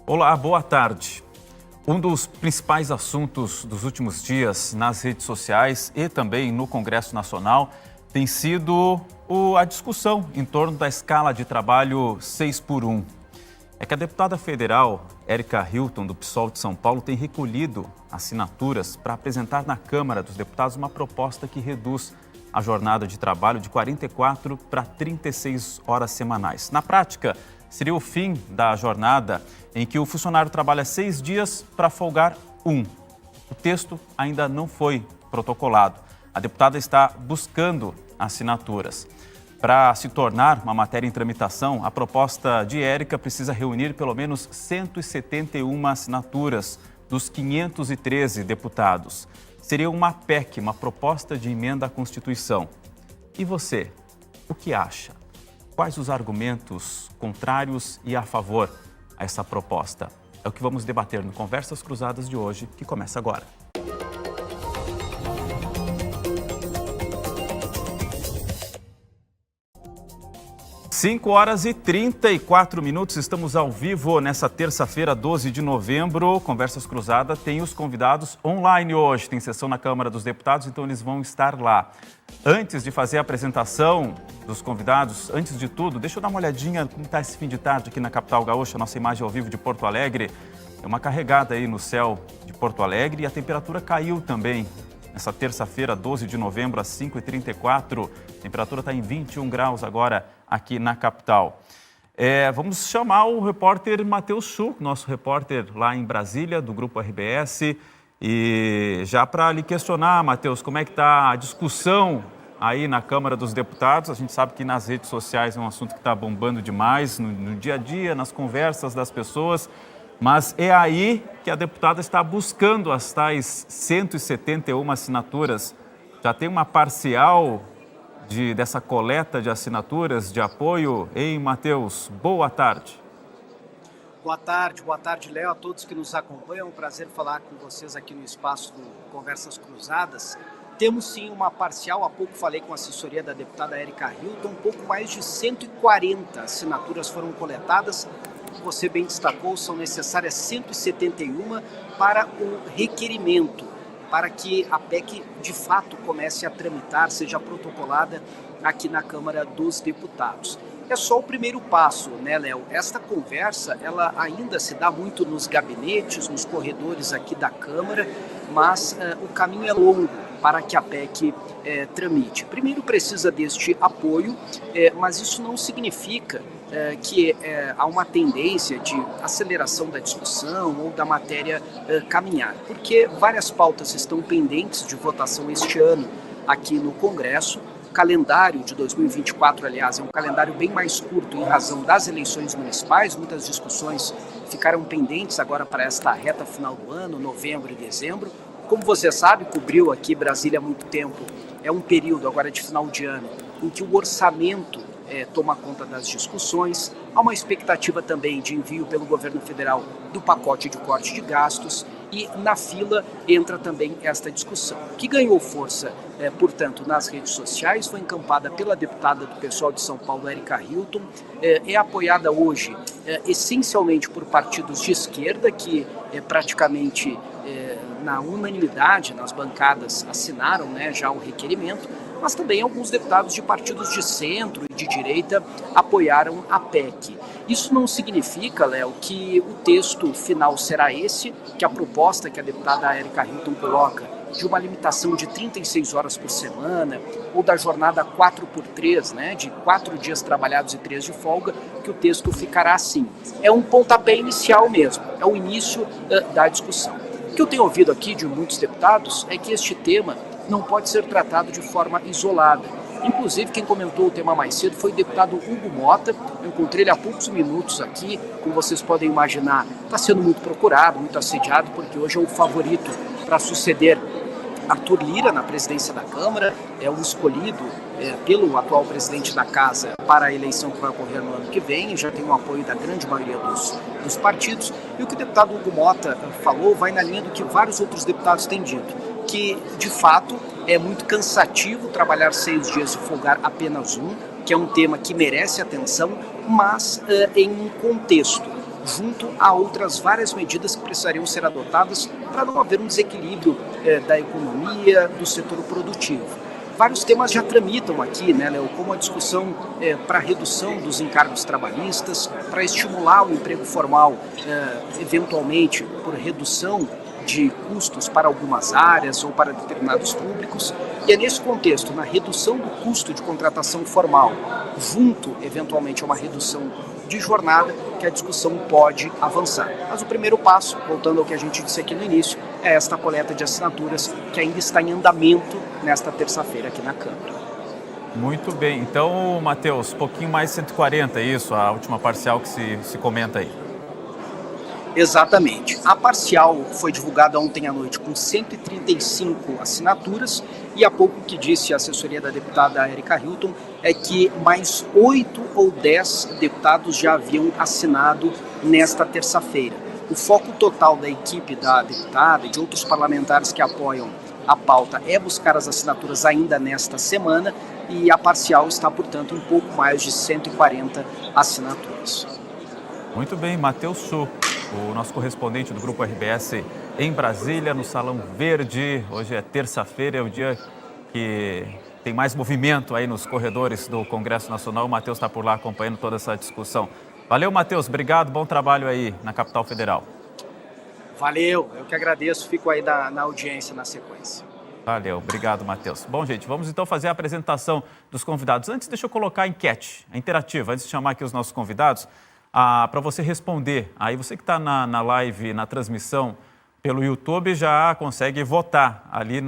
Olá, boa tarde. Um dos principais assuntos dos últimos dias nas redes sociais e também no Congresso Nacional tem sido a discussão em torno da escala de trabalho 6x1. É que a deputada federal Érica Hilton, do PSOL de São Paulo, tem recolhido assinaturas para apresentar na Câmara dos Deputados uma proposta que reduz a jornada de trabalho de 44 para 36 horas semanais. Na prática, seria o fim da jornada em que o funcionário trabalha 6 dias para folgar 1. O texto ainda não foi protocolado. A deputada está buscando assinaturas. Para se tornar uma matéria em tramitação, a proposta de Érica precisa reunir pelo menos 171 assinaturas dos 513 deputados. Seria uma PEC, uma proposta de emenda à Constituição. E você, o que acha? Quais os argumentos contrários e a favor a essa proposta? É o que vamos debater no Conversas Cruzadas de hoje, que começa agora. 5h34, estamos ao vivo nessa terça-feira, 12 de novembro. Conversas Cruzadas tem os convidados online hoje. Tem sessão na Câmara dos Deputados, então eles vão estar lá. Antes de fazer a apresentação dos convidados, antes de tudo, deixa eu dar uma olhadinha como está esse fim de tarde aqui na capital gaúcha, nossa imagem ao vivo de Porto Alegre. É uma carregada aí no céu de Porto Alegre e a temperatura caiu também. Nessa terça-feira, 12 de novembro, às 5h34, a temperatura está em 21 graus agora aqui na capital. Vamos chamar o repórter Matheus Chu, nosso repórter lá em Brasília, do Grupo RBS. E já para lhe questionar, Matheus, como é que está a discussão aí na Câmara dos Deputados? A gente sabe que nas redes sociais é um assunto que está bombando demais, no dia a dia, nas conversas das pessoas. Mas é aí que a deputada está buscando as tais 171 assinaturas. Já tem uma parcial dessa coleta de assinaturas de apoio. Hein, Matheus? Boa tarde. Boa tarde, Léo, a todos que nos acompanham. É um prazer falar com vocês aqui no espaço do Conversas Cruzadas. Temos sim uma parcial, há pouco falei com a assessoria da deputada Érica Hilton, um pouco mais de 140 assinaturas foram coletadas. Como você bem destacou, são necessárias 171 para o requerimento, para que a PEC de fato comece a tramitar, seja protocolada aqui na Câmara dos Deputados. É só o primeiro passo, né, Léo? Esta conversa, ela ainda se dá muito nos gabinetes, nos corredores aqui da Câmara, mas o caminho é longo para que a PEC tramite. Primeiro precisa deste apoio, mas isso não significa que há uma tendência de aceleração da discussão ou da matéria caminhar, porque várias pautas estão pendentes de votação este ano aqui no Congresso. O calendário de 2024, aliás, é um calendário bem mais curto em razão das eleições municipais. Muitas discussões ficaram pendentes agora para esta reta final do ano, novembro e dezembro. Como você sabe, cobriu aqui Brasília há muito tempo, é um período agora de final de ano em que o orçamento toma conta das discussões. Há uma expectativa também de envio pelo governo federal do pacote de corte de gastos e na fila entra também esta discussão, que ganhou força, portanto, nas redes sociais, foi encampada pela deputada do PSOL de São Paulo, Érica Hilton, é apoiada hoje essencialmente por partidos de esquerda que praticamente na unanimidade nas bancadas assinaram, né, já o requerimento, mas também alguns deputados de partidos de centro e de direita apoiaram a PEC. Isso não significa, Léo, que o texto final será esse, que a proposta que a deputada Érica Hilton coloca de uma limitação de 36 horas por semana, ou da jornada 4x3, né, de 4 dias trabalhados e 3 de folga, que o texto ficará assim. É um pontapé inicial mesmo, é o início da discussão. O que eu tenho ouvido aqui de muitos deputados é que este tema não pode ser tratado de forma isolada. Inclusive, quem comentou o tema mais cedo foi o deputado Hugo Mota. Eu encontrei ele há poucos minutos aqui. Como vocês podem imaginar, está sendo muito procurado, muito assediado, porque hoje é o favorito para suceder Arthur Lira na presidência da Câmara, é o escolhido pelo atual presidente da Casa para a eleição que vai ocorrer no ano que vem, já tem o apoio da grande maioria dos partidos. E o que o deputado Hugo Mota falou vai na linha do que vários outros deputados têm dito, que de fato é muito cansativo trabalhar 6 dias e folgar apenas um, que é um tema que merece atenção, mas em um contexto junto a outras várias medidas que precisariam ser adotadas para não haver um desequilíbrio da economia, do setor produtivo. Vários temas já tramitam aqui, né, Léo, como a discussão para redução dos encargos trabalhistas, para estimular o emprego formal, eventualmente por redução de custos para algumas áreas ou para determinados públicos. E é nesse contexto, na redução do custo de contratação formal, junto, eventualmente, a uma redução de jornada, que a discussão pode avançar. Mas o primeiro passo, voltando ao que a gente disse aqui no início, é esta coleta de assinaturas que ainda está em andamento nesta terça-feira aqui na Câmara. Muito bem. Então, Matheus, um pouquinho mais 140, é isso? A última parcial que se comenta aí. Exatamente. A parcial foi divulgada ontem à noite com 135 assinaturas e há pouco que disse a assessoria da deputada Erika Hilton é que mais 8 ou 10 deputados já haviam assinado nesta terça-feira. O foco total da equipe da deputada e de outros parlamentares que apoiam a pauta é buscar as assinaturas ainda nesta semana e a parcial está, portanto, um pouco mais de 140 assinaturas. Muito bem, Matheus Su, o nosso correspondente do Grupo RBS em Brasília, no Salão Verde. Hoje é terça-feira, é o dia que tem mais movimento aí nos corredores do Congresso Nacional. O Matheus está por lá acompanhando toda essa discussão. Valeu, Matheus, obrigado, bom trabalho aí na capital federal. Valeu, eu que agradeço, fico aí na audiência na sequência. Valeu, obrigado, Matheus. Bom, gente, vamos então fazer a apresentação dos convidados. Antes, deixa eu colocar a enquete, a interativa, antes de chamar aqui os nossos convidados, para você responder. Aí você que está na live, na transmissão pelo YouTube, já consegue votar ali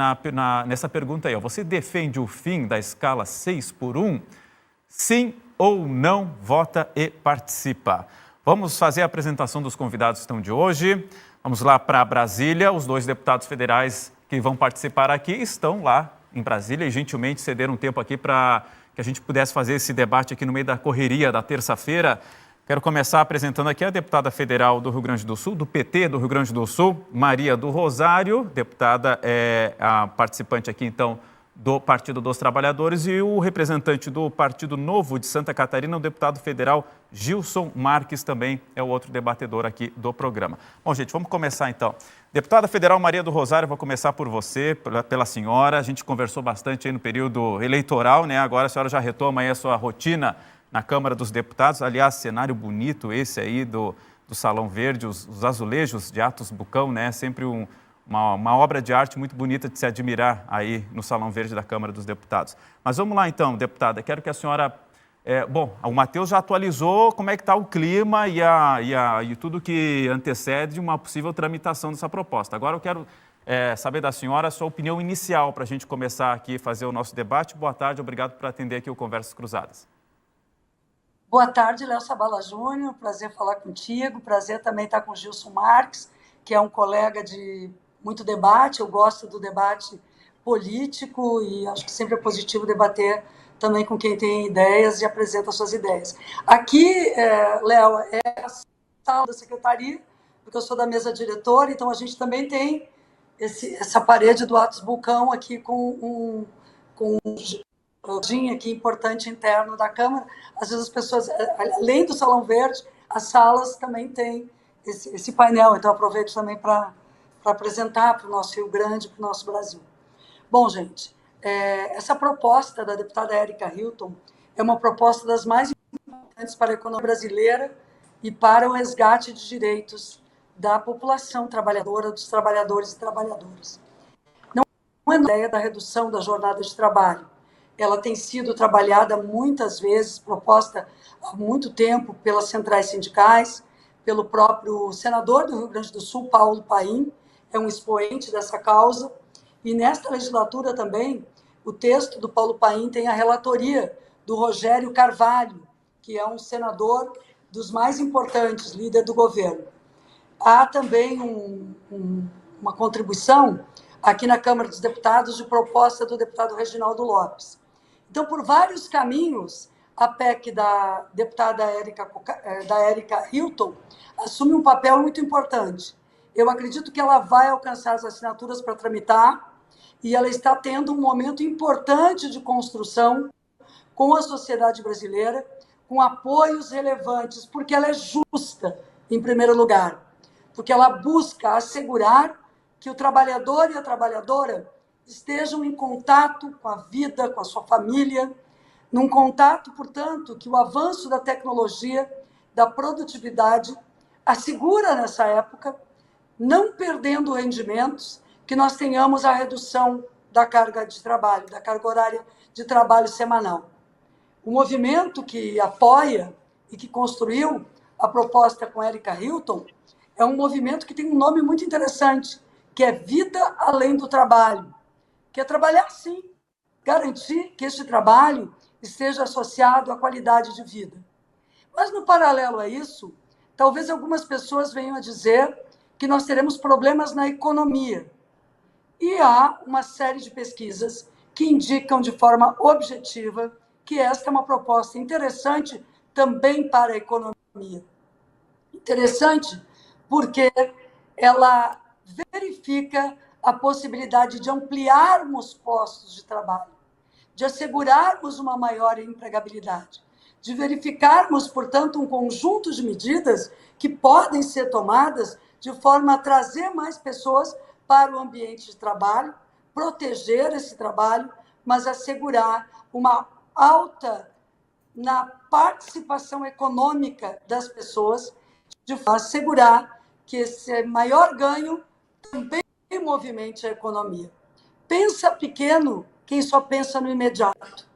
nessa pergunta aí. Ó. Você defende o fim da escala 6x1? Sim ou não? Vota e participa. Vamos fazer a apresentação dos convidados que estão de hoje. Vamos lá para Brasília. Os 2 deputados federais que vão participar aqui estão lá em Brasília e gentilmente cederam um tempo aqui para que a gente pudesse fazer esse debate aqui no meio da correria da terça-feira. Quero começar apresentando aqui a deputada federal do Rio Grande do Sul, do PT do Rio Grande do Sul, Maria do Rosário. Deputada é a participante aqui, então, do Partido dos Trabalhadores, e o representante do Partido Novo de Santa Catarina, o deputado federal Gilson Marques, também é o outro debatedor aqui do programa. Bom, gente, vamos começar então. Deputada federal Maria do Rosário, vou começar por você, pela senhora. A gente conversou bastante aí no período eleitoral, né? Agora a senhora já retoma aí a sua rotina na Câmara dos Deputados. Aliás, cenário bonito esse aí do Salão Verde, os azulejos de Atos Bucão, né? Sempre uma obra de arte muito bonita de se admirar aí no Salão Verde da Câmara dos Deputados. Mas vamos lá então, deputada, quero que a senhora... bom, o Matheus já atualizou como é que está o clima e tudo que antecede uma possível tramitação dessa proposta. Agora eu quero saber da senhora a sua opinião inicial para a gente começar aqui a fazer o nosso debate. Boa tarde, obrigado por atender aqui o Conversas Cruzadas. Boa tarde, Léo Sabala Júnior, prazer falar contigo, prazer também estar com o Gilson Marques, que é um colega de muito debate. Eu gosto do debate político e acho que sempre é positivo debater também com quem tem ideias e apresenta suas ideias. Aqui, Léo, é a sala da secretaria, porque eu sou da mesa diretora, então a gente também tem essa parede do Atos Vulcão aqui com um aqui importante interno da Câmara. Às vezes as pessoas, além do Salão Verde, as salas também têm esse painel, então aproveito também para apresentar para o nosso Rio Grande, para o nosso Brasil. Bom, gente, essa proposta da deputada Erika Hilton é uma proposta das mais importantes para a economia brasileira e para o resgate de direitos da população trabalhadora, dos trabalhadores e trabalhadoras. Não é a ideia da redução da jornada de trabalho. Ela tem sido trabalhada muitas vezes, proposta há muito tempo pelas centrais sindicais, pelo próprio senador do Rio Grande do Sul, Paulo Paim, é um expoente dessa causa. E nesta legislatura também, o texto do Paulo Paim tem a relatoria do Rogério Carvalho, que é um senador dos mais importantes, líder do governo. Há também uma contribuição aqui na Câmara dos Deputados de proposta do deputado Reginaldo Lopes. Então, por vários caminhos, a PEC da deputada Erika Hilton assume um papel muito importante. Eu acredito que ela vai alcançar as assinaturas para tramitar e ela está tendo um momento importante de construção com a sociedade brasileira, com apoios relevantes, porque ela é justa, em primeiro lugar, porque ela busca assegurar que o trabalhador e a trabalhadora estejam em contato com a vida, com a sua família, num contato, portanto, que o avanço da tecnologia, da produtividade, assegura nessa época, não perdendo rendimentos, que nós tenhamos a redução da carga de trabalho, da carga horária de trabalho semanal. O movimento que apoia e que construiu a proposta com Erika Hilton é um movimento que tem um nome muito interessante, que é Vida Além do Trabalho, que é trabalhar sim, garantir que este trabalho esteja associado à qualidade de vida. Mas, no paralelo a isso, talvez algumas pessoas venham a dizer que nós teremos problemas na economia. E há uma série de pesquisas que indicam de forma objetiva que esta é uma proposta interessante também para a economia. Interessante porque ela verifica a possibilidade de ampliarmos postos de trabalho, de assegurarmos uma maior empregabilidade, de verificarmos, portanto, um conjunto de medidas que podem ser tomadas de forma a trazer mais pessoas para o ambiente de trabalho, proteger esse trabalho, mas assegurar uma alta na participação econômica das pessoas, de assegurar que esse maior ganho também movimente a economia. Pensa pequeno quem só pensa no imediato.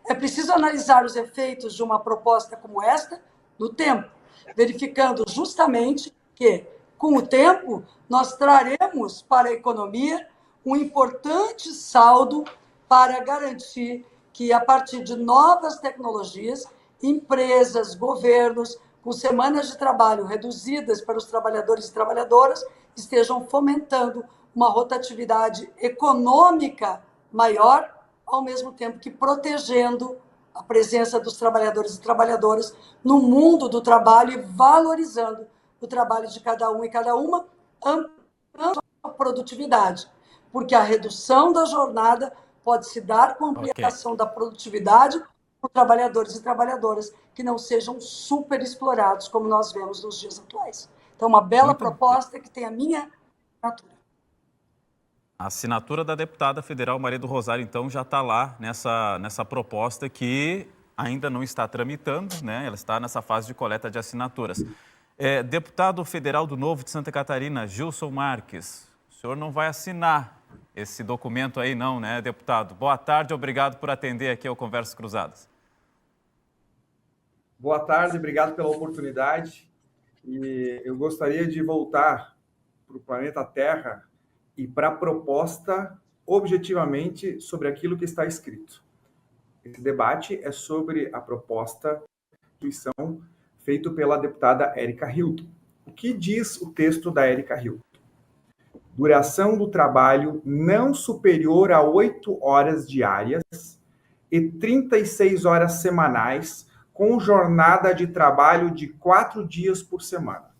É preciso analisar os efeitos de uma proposta como esta no tempo, verificando justamente que, com o tempo, nós traremos para a economia um importante saldo para garantir que, a partir de novas tecnologias, empresas, governos, com semanas de trabalho reduzidas para os trabalhadores e trabalhadoras, estejam fomentando uma rotatividade econômica maior, ao mesmo tempo que protegendo a presença dos trabalhadores e trabalhadoras no mundo do trabalho e valorizando o trabalho de cada um e cada uma, ampliando a produtividade, porque a redução da jornada pode se dar com a ampliação da produtividade por trabalhadores e trabalhadoras que não sejam super explorados, como nós vemos nos dias atuais. Então, uma bela proposta que tem a minha assinatura. A assinatura da deputada federal Maria do Rosário, então, já está lá nessa proposta que ainda não está tramitando, né? Ela está nessa fase de coleta de assinaturas. Deputado federal do Novo de Santa Catarina, Gilson Marques, o senhor não vai assinar esse documento aí não, né, deputado? Boa tarde, obrigado por atender aqui ao Conversas Cruzadas. Boa tarde, obrigado pela oportunidade. E eu gostaria de voltar para o planeta Terra e para a proposta objetivamente sobre aquilo que está escrito. Esse debate é sobre a proposta de instituição feita pela deputada Erika Hilton. O que diz o texto da Erika Hilton? Duração do trabalho não superior a 8 horas diárias e 36 horas semanais, com jornada de trabalho de 4 dias por semana.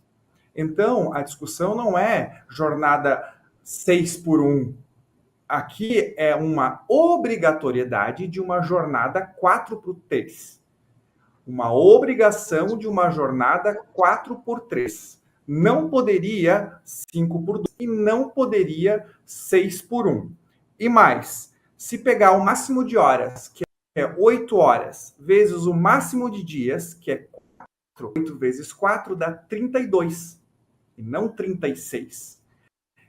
Então, a discussão não é jornada 6x1. Aqui é uma obrigatoriedade de uma jornada 4x3. Uma obrigação de uma jornada 4x3. Não poderia 5x2 e não poderia 6x1. E mais, se pegar o máximo de horas, que é 8 horas, vezes o máximo de dias, que é 4, 8 vezes 4 dá 32, e não 36.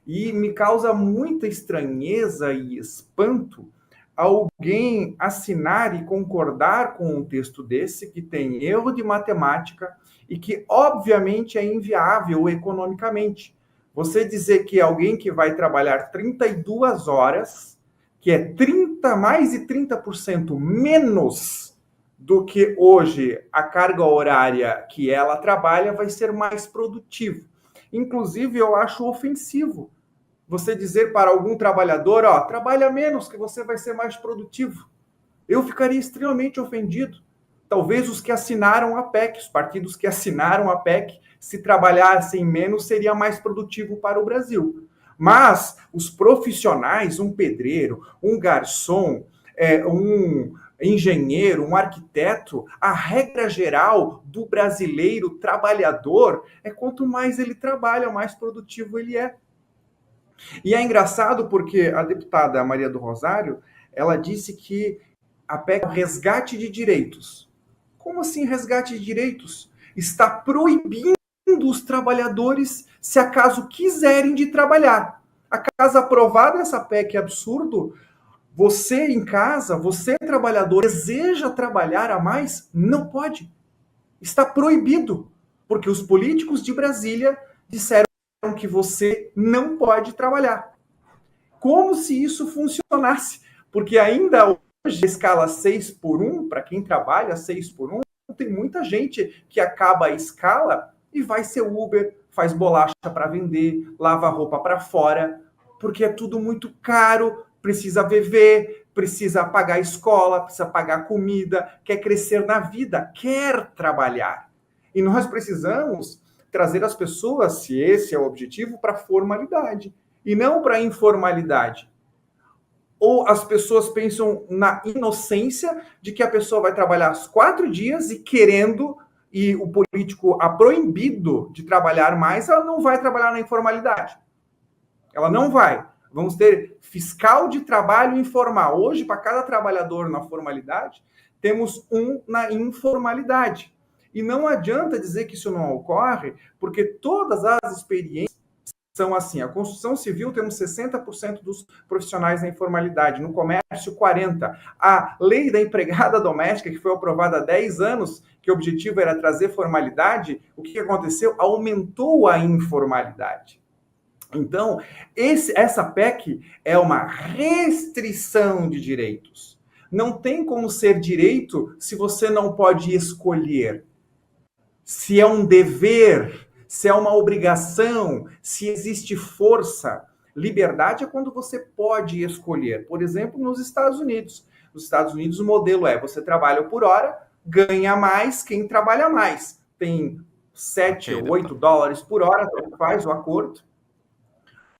E me causa muita estranheza e espanto alguém assinar e concordar com um texto desse que tem erro de matemática e que, obviamente, é inviável economicamente. Você dizer que alguém que vai trabalhar 32 horas, que é mais de 30% menos do que hoje a carga horária que ela trabalha, vai ser mais produtivo. Inclusive, eu acho ofensivo você dizer para algum trabalhador, trabalha menos que você vai ser mais produtivo. Eu ficaria extremamente ofendido. Talvez os que assinaram a PEC, os partidos que assinaram a PEC, se trabalhassem menos, seria mais produtivo para o Brasil. Mas os profissionais, um pedreiro, um garçom, um engenheiro, um arquiteto, a regra geral do brasileiro trabalhador é quanto mais ele trabalha, mais produtivo ele é. E é engraçado porque a deputada Maria do Rosário, ela disse que a PEC é o resgate de direitos. Como assim resgate de direitos? Está proibindo os trabalhadores, se acaso quiserem, de trabalhar. Acaso aprovada essa PEC absurdo, você em casa, você trabalhador, deseja trabalhar a mais? Não pode. Está proibido, porque os políticos de Brasília disseram que você não pode trabalhar. Como se isso funcionasse, porque ainda hoje, a escala 6x1, para quem trabalha 6x1, tem muita gente que acaba a escala e vai ser Uber, faz bolacha para vender, lava roupa para fora, porque é tudo muito caro, precisa viver, precisa pagar a escola, precisa pagar comida, quer crescer na vida, quer trabalhar. E nós precisamos trazer as pessoas, se esse é o objetivo, para a formalidade e não para a informalidade. Ou as pessoas pensam na inocência de que a pessoa vai trabalhar 4 dias e querendo, e o político a proibido de trabalhar mais, ela não vai trabalhar na informalidade. Ela não vai. Vamos ter fiscal de trabalho informal. Hoje, para cada trabalhador na formalidade, temos um na informalidade. E não adianta dizer que isso não ocorre, porque todas as experiências são assim. A construção civil temos 60% dos profissionais na informalidade, no comércio 40%. A lei da empregada doméstica, que foi aprovada há 10 anos, que o objetivo era trazer formalidade, o que aconteceu? Aumentou a informalidade. Então, essa PEC é uma restrição de direitos. Não tem como ser direito se você não pode escolher. Se é um dever, se é uma obrigação, se existe força. Liberdade é quando você pode escolher. Por exemplo, nos Estados Unidos. Nos Estados Unidos, o modelo é: você trabalha por hora, ganha mais quem trabalha mais. Tem 7 ou 8 dólares por hora, faz o acordo.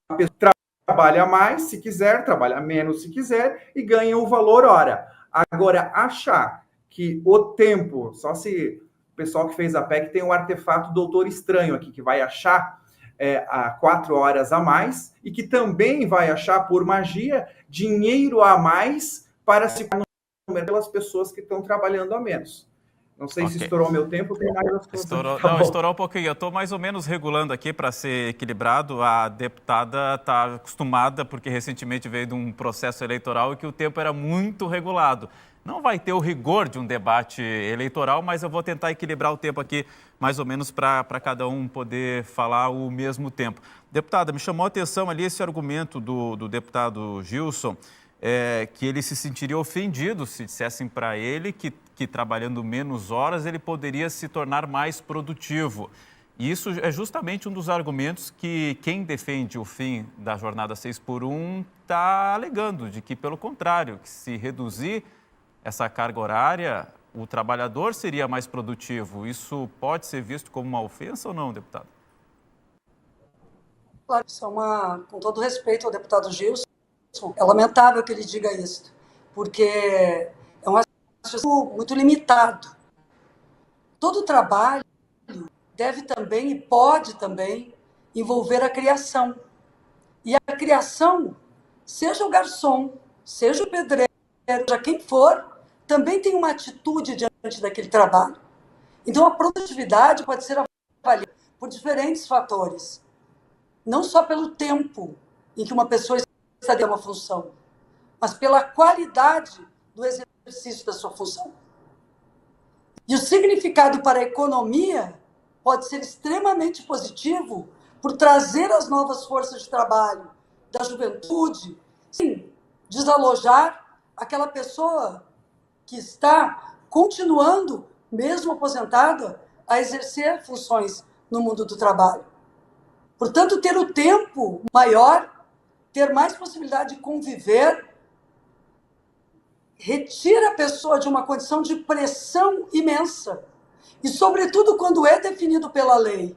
A pessoa trabalha mais se quiser, trabalha menos se quiser e ganha o valor hora. Agora, achar que o tempo, só se o pessoal que fez a PEC tem um artefato Doutor Estranho aqui, que vai achar a 4 horas a mais e que também vai achar, por magia, dinheiro a mais para se número pelas pessoas que estão trabalhando a menos. Não sei se estourou meu tempo. Estourou um pouquinho. Eu estou mais ou menos regulando aqui para ser equilibrado. A deputada está acostumada, porque recentemente veio de um processo eleitoral e que o tempo era muito regulado. Não vai ter o rigor de um debate eleitoral, mas eu vou tentar equilibrar o tempo aqui, mais ou menos, para cada um poder falar o mesmo tempo. Deputada, me chamou a atenção ali esse argumento do deputado Gilson, que ele se sentiria ofendido se dissessem para ele que trabalhando menos horas ele poderia se tornar mais produtivo. E isso é justamente um dos argumentos que quem defende o fim da jornada 6x1 está alegando, de que, pelo contrário, que se reduzir essa carga horária, o trabalhador seria mais produtivo. Isso pode ser visto como uma ofensa ou não, deputado? Claro, isso é com todo respeito ao deputado Gilson, é lamentável que ele diga isso, porque é um raciocínio muito limitado. Todo trabalho deve também e pode também envolver a criação. E a criação, seja o garçom, seja o pedreiro, seja quem for, também tem uma atitude diante daquele trabalho. Então, a produtividade pode ser avaliada por diferentes fatores. Não só pelo tempo em que uma pessoa está em uma função, mas pela qualidade do exercício da sua função. E o significado para a economia pode ser extremamente positivo por trazer as novas forças de trabalho da juventude, sim, desalojar aquela pessoa que está continuando, mesmo aposentada, a exercer funções no mundo do trabalho. Portanto, ter o tempo maior, ter mais possibilidade de conviver, retira a pessoa de uma condição de pressão imensa. E, sobretudo, quando é definido pela lei,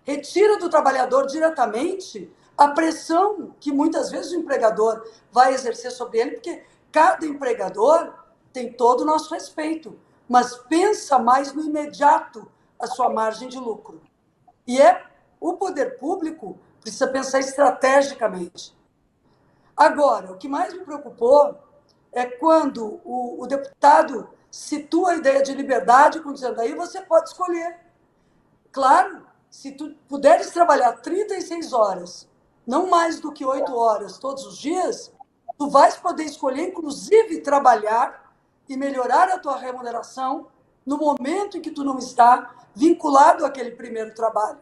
retira do trabalhador diretamente a pressão que muitas vezes o empregador vai exercer sobre ele, porque cada empregador tem todo o nosso respeito, mas pensa mais no imediato a sua margem de lucro. E o poder público precisa pensar estrategicamente. Agora, o que mais me preocupou é quando o deputado situa a ideia de liberdade, dizendo, aí você pode escolher. Claro, se tu puderes trabalhar 36 horas, não mais do que 8 horas todos os dias, tu vais poder escolher, inclusive, trabalhar e melhorar a tua remuneração no momento em que tu não está vinculado àquele primeiro trabalho.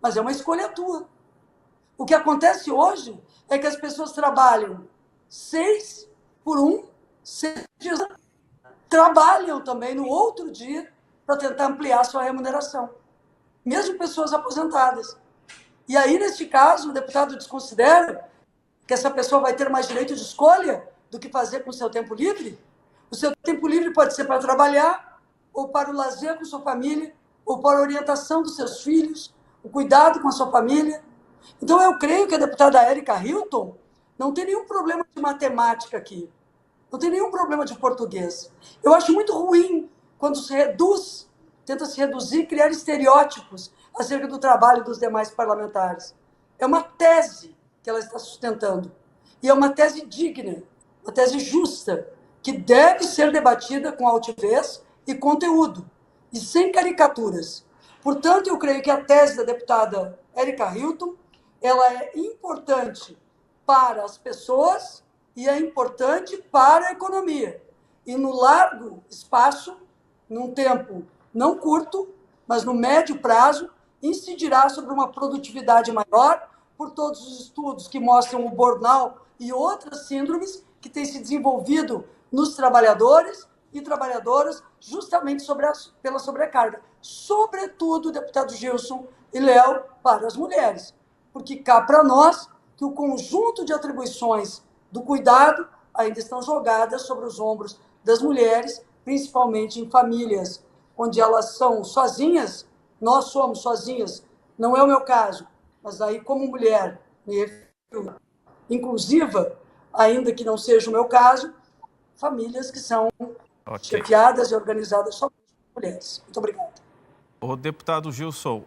Mas é uma escolha tua. O que acontece hoje é que as pessoas trabalham 6 por 1, 6 dias, trabalham também no outro dia para tentar ampliar a sua remuneração. Mesmo pessoas aposentadas. E aí, neste caso, o deputado desconsidera que essa pessoa vai ter mais direito de escolha do que fazer com o seu tempo livre? O seu tempo livre pode ser para trabalhar, ou para o lazer com sua família, ou para a orientação dos seus filhos, o cuidado com a sua família. Então, eu creio que a deputada Érica Hilton não tem nenhum problema de matemática aqui, não tem nenhum problema de português. Eu acho muito ruim quando se reduz, tenta se reduzir, criar estereótipos acerca do trabalho dos demais parlamentares. É uma tese que ela está sustentando. E é uma tese digna, uma tese justa, que deve ser debatida com altivez e conteúdo, e sem caricaturas. Portanto, eu creio que a tese da deputada Érica Hilton, ela é importante para as pessoas e é importante para a economia. E no largo espaço, num tempo não curto, mas no médio prazo, incidirá sobre uma produtividade maior, por todos os estudos que mostram o burnout e outras síndromes que têm se desenvolvido nos trabalhadores e trabalhadoras justamente pela sobrecarga. Sobretudo, deputado Gilson e Léo, para as mulheres. Porque cá para nós que o conjunto de atribuições do cuidado ainda estão jogadas sobre os ombros das mulheres, principalmente em famílias onde elas são sozinhas, nós somos sozinhas, não é o meu caso, mas aí como mulher, me refiro inclusiva, ainda que não seja o meu caso, famílias que são chefiadas e organizadas só por mulheres. Muito obrigada. O deputado Gilson,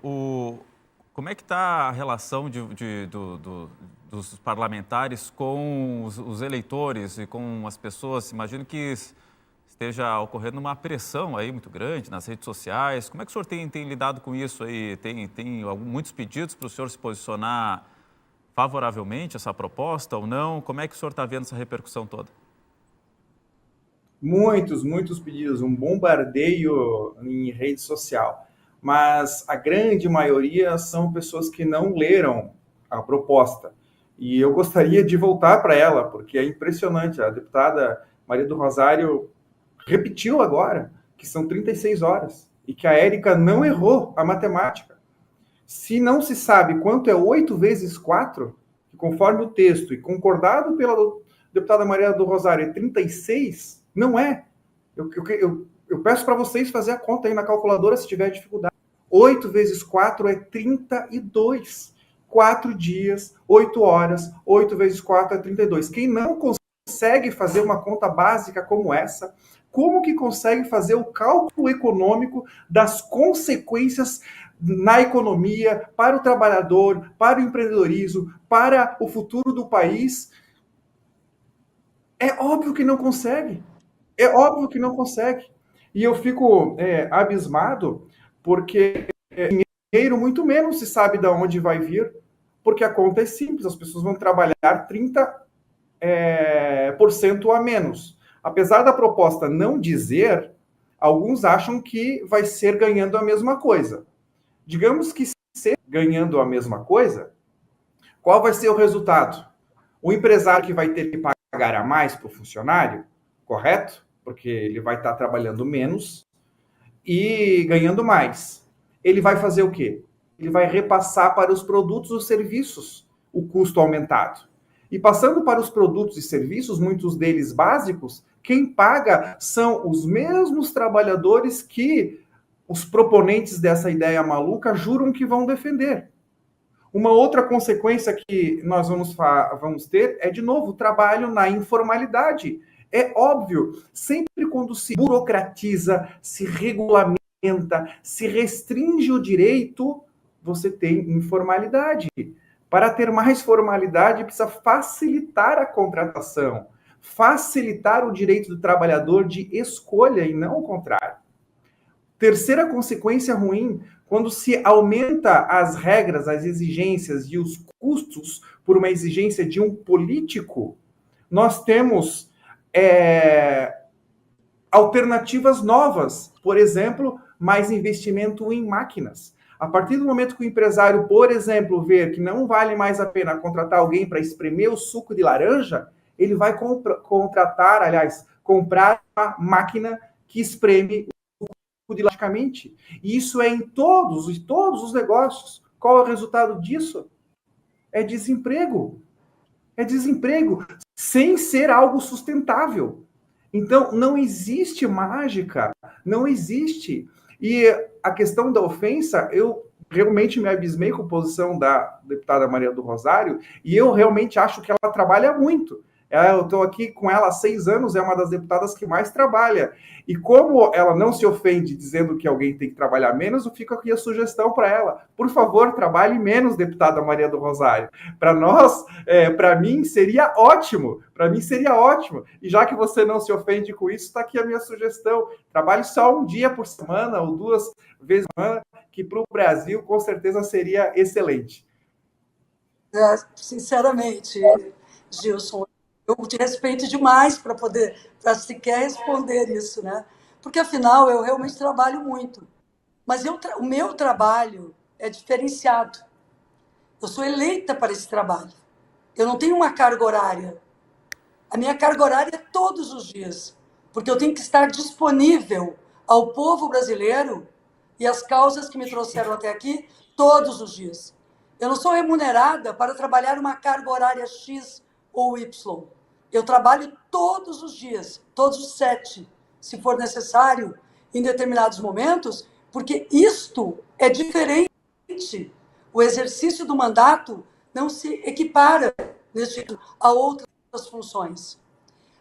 como é que está a relação dos parlamentares com os eleitores e com as pessoas? Imagino que esteja ocorrendo uma pressão aí muito grande nas redes sociais. Como é que o senhor tem lidado com isso aí? Tem muitos pedidos para o senhor se posicionar favoravelmente a essa proposta ou não? Como é que o senhor está vendo essa repercussão toda? Muitos pedidos, um bombardeio em rede social. Mas a grande maioria são pessoas que não leram a proposta. E eu gostaria de voltar para ela, porque é impressionante. A deputada Maria do Rosário repetiu agora que são 36 horas e que a Érica não errou a matemática. Se não se sabe quanto é 8 vezes 4, conforme o texto e concordado pela deputada Maria do Rosário, é 36, não é. Eu peço para vocês fazer a conta aí na calculadora se tiver dificuldade. 8 vezes 4 é 32. 4 dias, 8 horas, 8 vezes 4 é 32. Quem não consegue fazer uma conta básica como essa, como que consegue fazer o cálculo econômico das consequências na economia, para o trabalhador, para o empreendedorismo, para o futuro do país? É óbvio que não consegue. É óbvio que não consegue. E eu fico abismado, porque dinheiro muito menos se sabe de onde vai vir, porque a conta é simples, as pessoas vão trabalhar 30% a menos. Apesar da proposta não dizer, alguns acham que vai ser ganhando a mesma coisa. Digamos que seja ganhando a mesma coisa, qual vai ser o resultado? O empresário que vai ter que pagar a mais para o funcionário, correto? Porque ele vai estar trabalhando menos e ganhando mais. Ele vai fazer o quê? Ele vai repassar para os produtos ou serviços o custo aumentado. E passando para os produtos e serviços, muitos deles básicos, quem paga são os mesmos trabalhadores que os proponentes dessa ideia maluca juram que vão defender. Uma outra consequência que nós vamos ter é, de novo, o trabalho na informalidade. É óbvio, sempre quando se burocratiza, se regulamenta, se restringe o direito, você tem informalidade. Para ter mais formalidade, precisa facilitar a contratação, facilitar o direito do trabalhador de escolha e não o contrário. Terceira consequência ruim, quando se aumenta as regras, as exigências e os custos por uma exigência de um político, nós temos alternativas novas. Por exemplo, mais investimento em máquinas. A partir do momento que o empresário, por exemplo, ver que não vale mais a pena contratar alguém para espremer o suco de laranja, ele vai comprar uma máquina que espreme o suco de laranja. E isso é em todos os negócios. Qual é o resultado disso? É desemprego. É desemprego, sem ser algo sustentável. Então, não existe mágica, não existe. E a questão da ofensa, eu realmente me abismei com a posição da deputada Maria do Rosário, e eu realmente acho que ela trabalha muito. Eu estou aqui com ela há 6 anos, é uma das deputadas que mais trabalha. E como ela não se ofende dizendo que alguém tem que trabalhar menos, eu fico aqui a sugestão para ela. Por favor, trabalhe menos, deputada Maria do Rosário. Para nós, para mim, seria ótimo. Para mim, seria ótimo. E já que você não se ofende com isso, está aqui a minha sugestão. Trabalhe só um dia por semana ou 2 vezes por semana, que para o Brasil, com certeza, seria excelente. Sinceramente, Gilson, eu te respeito demais para sequer responder isso, né? Porque, afinal, eu realmente trabalho muito. Mas o meu trabalho é diferenciado. Eu sou eleita para esse trabalho. Eu não tenho uma carga horária. A minha carga horária é todos os dias, porque eu tenho que estar disponível ao povo brasileiro e às causas que me trouxeram até aqui todos os dias. Eu não sou remunerada para trabalhar uma carga horária X ou Y. Eu trabalho todos os dias, todos os 7, se for necessário, em determinados momentos, porque isto é diferente. O exercício do mandato não se equipara a outras funções.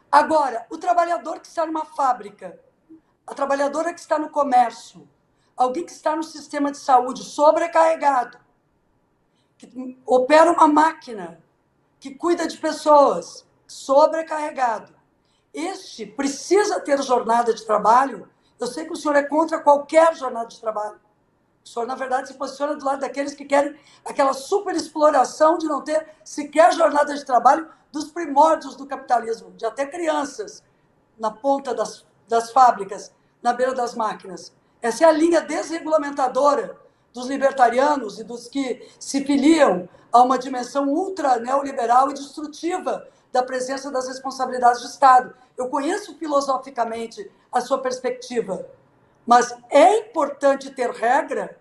Agora, o trabalhador que está numa fábrica, a trabalhadora que está no comércio, alguém que está no sistema de saúde sobrecarregado, que opera uma máquina, que cuida de pessoas, sobrecarregado. Este precisa ter jornada de trabalho. Eu sei que o senhor é contra qualquer jornada de trabalho. O senhor, na verdade, se posiciona do lado daqueles que querem aquela superexploração de não ter sequer jornada de trabalho dos primórdios do capitalismo, de até crianças na ponta das fábricas, na beira das máquinas. Essa é a linha desregulamentadora dos libertarianos e dos que se filiam a uma dimensão ultra neoliberal e destrutiva da presença das responsabilidades do Estado. Eu conheço filosoficamente a sua perspectiva, mas é importante ter regra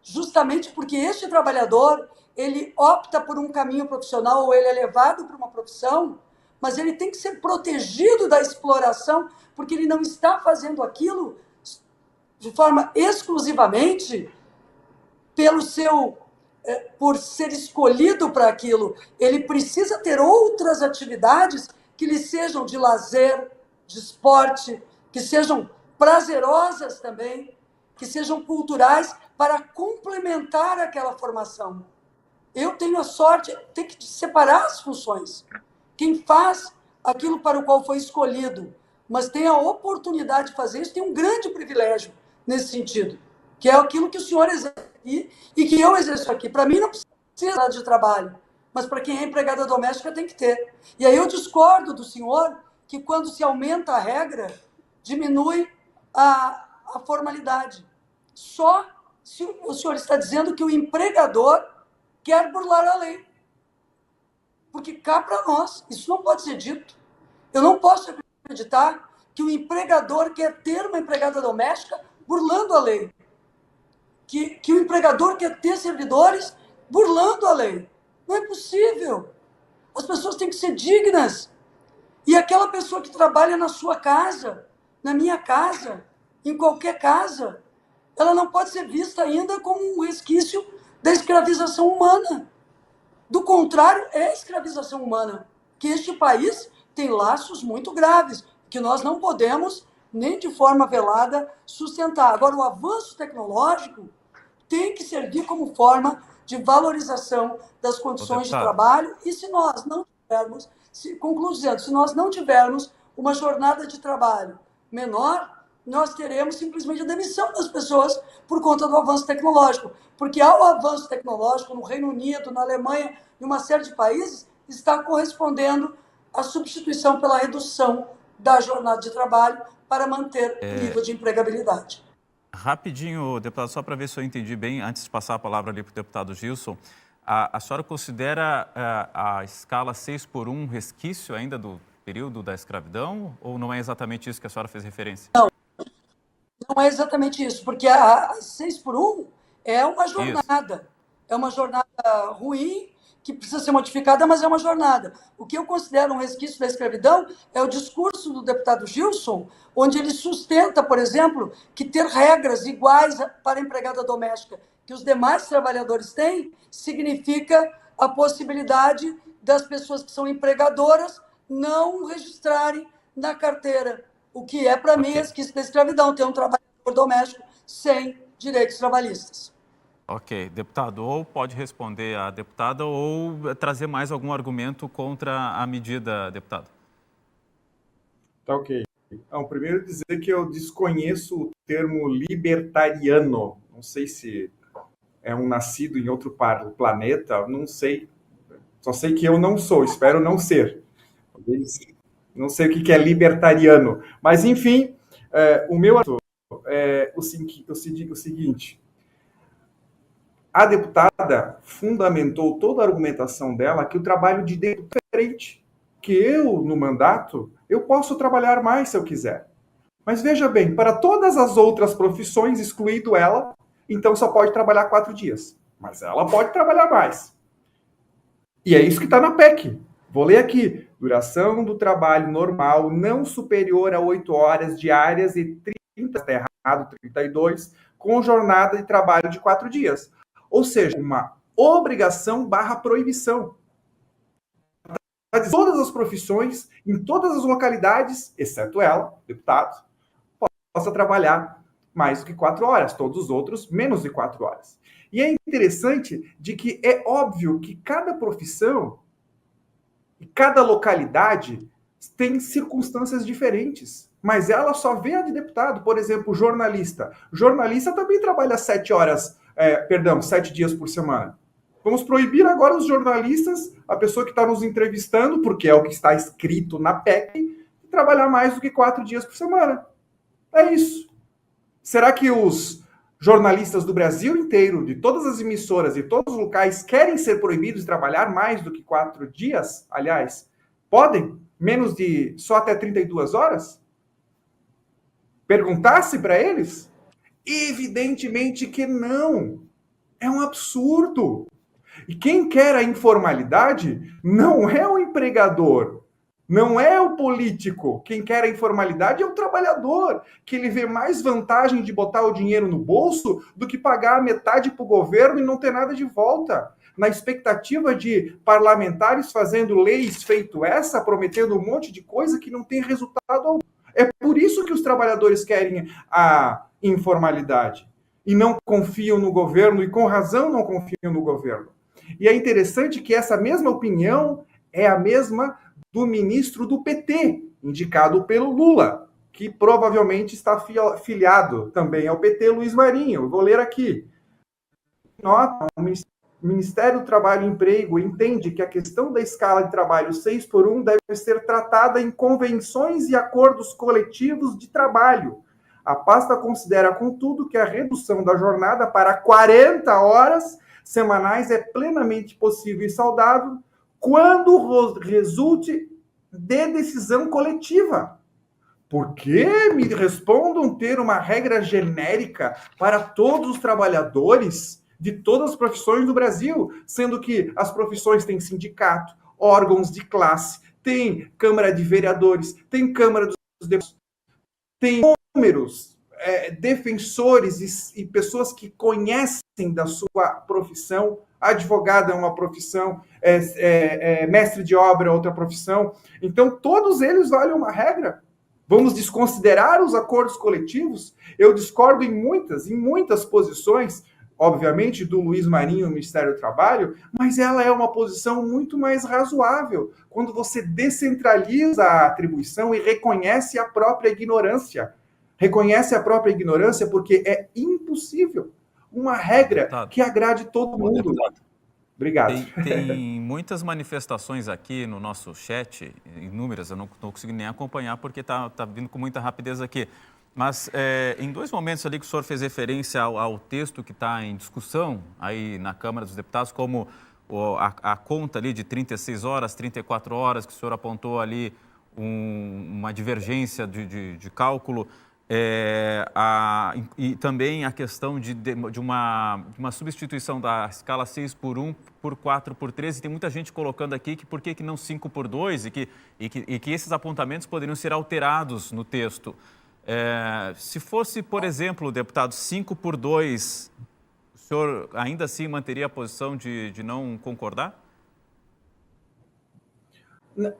justamente porque este trabalhador, ele opta por um caminho profissional ou ele é levado para uma profissão, mas ele tem que ser protegido da exploração porque ele não está fazendo aquilo de forma exclusivamente por ser escolhido para aquilo. Ele precisa ter outras atividades que lhe sejam de lazer, de esporte, que sejam prazerosas também, que sejam culturais, para complementar aquela formação. Eu tenho a sorte, tem que separar as funções. Quem faz aquilo para o qual foi escolhido, mas tem a oportunidade de fazer isso, tem um grande privilégio nesse sentido, que é aquilo que o senhor exerce aqui e que eu exerço aqui. Para mim não precisa de trabalho, mas para quem é empregada doméstica tem que ter. E aí eu discordo do senhor que quando se aumenta a regra, diminui a formalidade. Só se o senhor está dizendo que o empregador quer burlar a lei. Porque cá para nós, isso não pode ser dito. Eu não posso acreditar que o empregador quer ter uma empregada doméstica burlando a lei. Que o empregador quer ter servidores burlando a lei. Não é possível. As pessoas têm que ser dignas. E aquela pessoa que trabalha na sua casa, na minha casa, em qualquer casa, ela não pode ser vista ainda como um resquício da escravização humana. Do contrário, é a escravização humana, que este país tem laços muito graves que nós não podemos, nem de forma velada, sustentar. Agora, o avanço tecnológico tem que servir como forma de valorização das condições de trabalho, e se nós não tivermos, concluo dizendo, se nós não tivermos uma jornada de trabalho menor, nós teremos simplesmente a demissão das pessoas por conta do avanço tecnológico. Porque ao avanço tecnológico no Reino Unido, na Alemanha, em uma série de países, está correspondendo a substituição pela redução da jornada de trabalho para manter o nível de empregabilidade. Rapidinho, deputado, só para ver se eu entendi bem, antes de passar a palavra ali para o deputado Gilson, a senhora considera a escala 6x1 resquício ainda do período da escravidão, ou não é exatamente isso que a senhora fez referência? Não é exatamente isso, porque a 6x1 é uma jornada. Isso. É uma jornada ruim, que precisa ser modificada, mas é uma jornada. O que eu considero um resquício da escravidão é o discurso do deputado Gilson, onde ele sustenta, por exemplo, que ter regras iguais para a empregada doméstica que os demais trabalhadores têm, significa a possibilidade das pessoas que são empregadoras não registrarem na carteira, o que é, para mim, resquício da escravidão, ter um trabalhador doméstico sem direitos trabalhistas. Ok. Deputado, ou pode responder a deputada ou trazer mais algum argumento contra a medida, deputado. Tá ok. Então, primeiro dizer que eu desconheço o termo libertariano. Não sei se é um nascido em outro planeta, não sei. Só sei que eu não sou, espero não ser. Não sei o que é libertariano. Mas, enfim, o meu é o seguinte. A deputada fundamentou toda a argumentação dela que o trabalho de deputado é diferente. Que eu, no mandato, eu posso trabalhar mais se eu quiser. Mas veja bem, para todas as outras profissões, excluído ela, então só pode trabalhar 4 dias. Mas ela pode trabalhar mais. E é isso que está na PEC. Vou ler aqui. Duração do trabalho normal não superior a 8 horas diárias e 30, está errado, 32, com jornada de trabalho de 4 dias. Ou seja, uma obrigação / proibição. Todas as profissões, em todas as localidades, exceto ela, deputado, possa trabalhar mais do que 4 horas, todos os outros menos de 4 horas. E é interessante de que é óbvio que cada profissão e cada localidade tem circunstâncias diferentes, mas ela só vê a de deputado. Por exemplo, jornalista. Jornalista também trabalha 7 dias por semana. Vamos proibir agora os jornalistas, a pessoa que está nos entrevistando, porque é o que está escrito na PEC, trabalhar mais do que 4 dias por semana. É isso. Será que os jornalistas do Brasil inteiro, de todas as emissoras e todos os locais, querem ser proibidos de trabalhar mais do que 4 dias? Aliás, podem? Menos de só até 32 horas? Perguntasse para eles? Evidentemente que não. É um absurdo. E quem quer a informalidade não é o empregador, não é o político. Quem quer a informalidade é o trabalhador, que ele vê mais vantagem de botar o dinheiro no bolso do que pagar a metade para o governo e não ter nada de volta. Na expectativa de parlamentares fazendo leis feito essa, prometendo um monte de coisa que não tem resultado algum. É por isso que os trabalhadores querem a informalidade e não confiam no governo, e com razão não confiam no governo. E é interessante que essa mesma opinião é a mesma do ministro do PT, indicado pelo Lula, que provavelmente está filiado também ao PT, Luiz Marinho. Eu vou ler aqui. Nota, o Ministério do Trabalho e Emprego entende que a questão da escala de trabalho 6x1 deve ser tratada em convenções e acordos coletivos de trabalho. A pasta considera, contudo, que a redução da jornada para 40 horas semanais é plenamente possível e saudável quando resulte de decisão coletiva. Por que me respondam ter uma regra genérica para todos os trabalhadores de todas as profissões do Brasil, sendo que as profissões têm sindicato, órgãos de classe, tem Câmara de Vereadores, tem Câmara dos Deputados, tem números, defensores e pessoas que conhecem da sua profissão. Advogado é uma profissão, mestre de obra é outra profissão. Então, todos eles valem uma regra. Vamos desconsiderar os acordos coletivos? Eu discordo em muitas posições, obviamente, do Luiz Marinho no Ministério do Trabalho, mas ela é uma posição muito mais razoável, quando você descentraliza a atribuição e reconhece a própria ignorância. Reconhece a própria ignorância porque é impossível uma regra que agrade todo mundo. Obrigado. Tem muitas manifestações aqui no nosso chat, inúmeras, eu não estou conseguindo nem acompanhar porque está vindo com muita rapidez aqui. Mas em dois momentos ali que o senhor fez referência ao texto que está em discussão aí na Câmara dos Deputados, como a conta ali de 36 horas, 34 horas, que o senhor apontou ali uma divergência de cálculo, e também a questão de uma substituição da escala 6 por 1 por 4 por 13. Tem muita gente colocando aqui que por que não 5 por 2 e que esses apontamentos poderiam ser alterados no texto. Se fosse, por exemplo, deputado, 5 por 2, o senhor ainda assim manteria a posição de não concordar?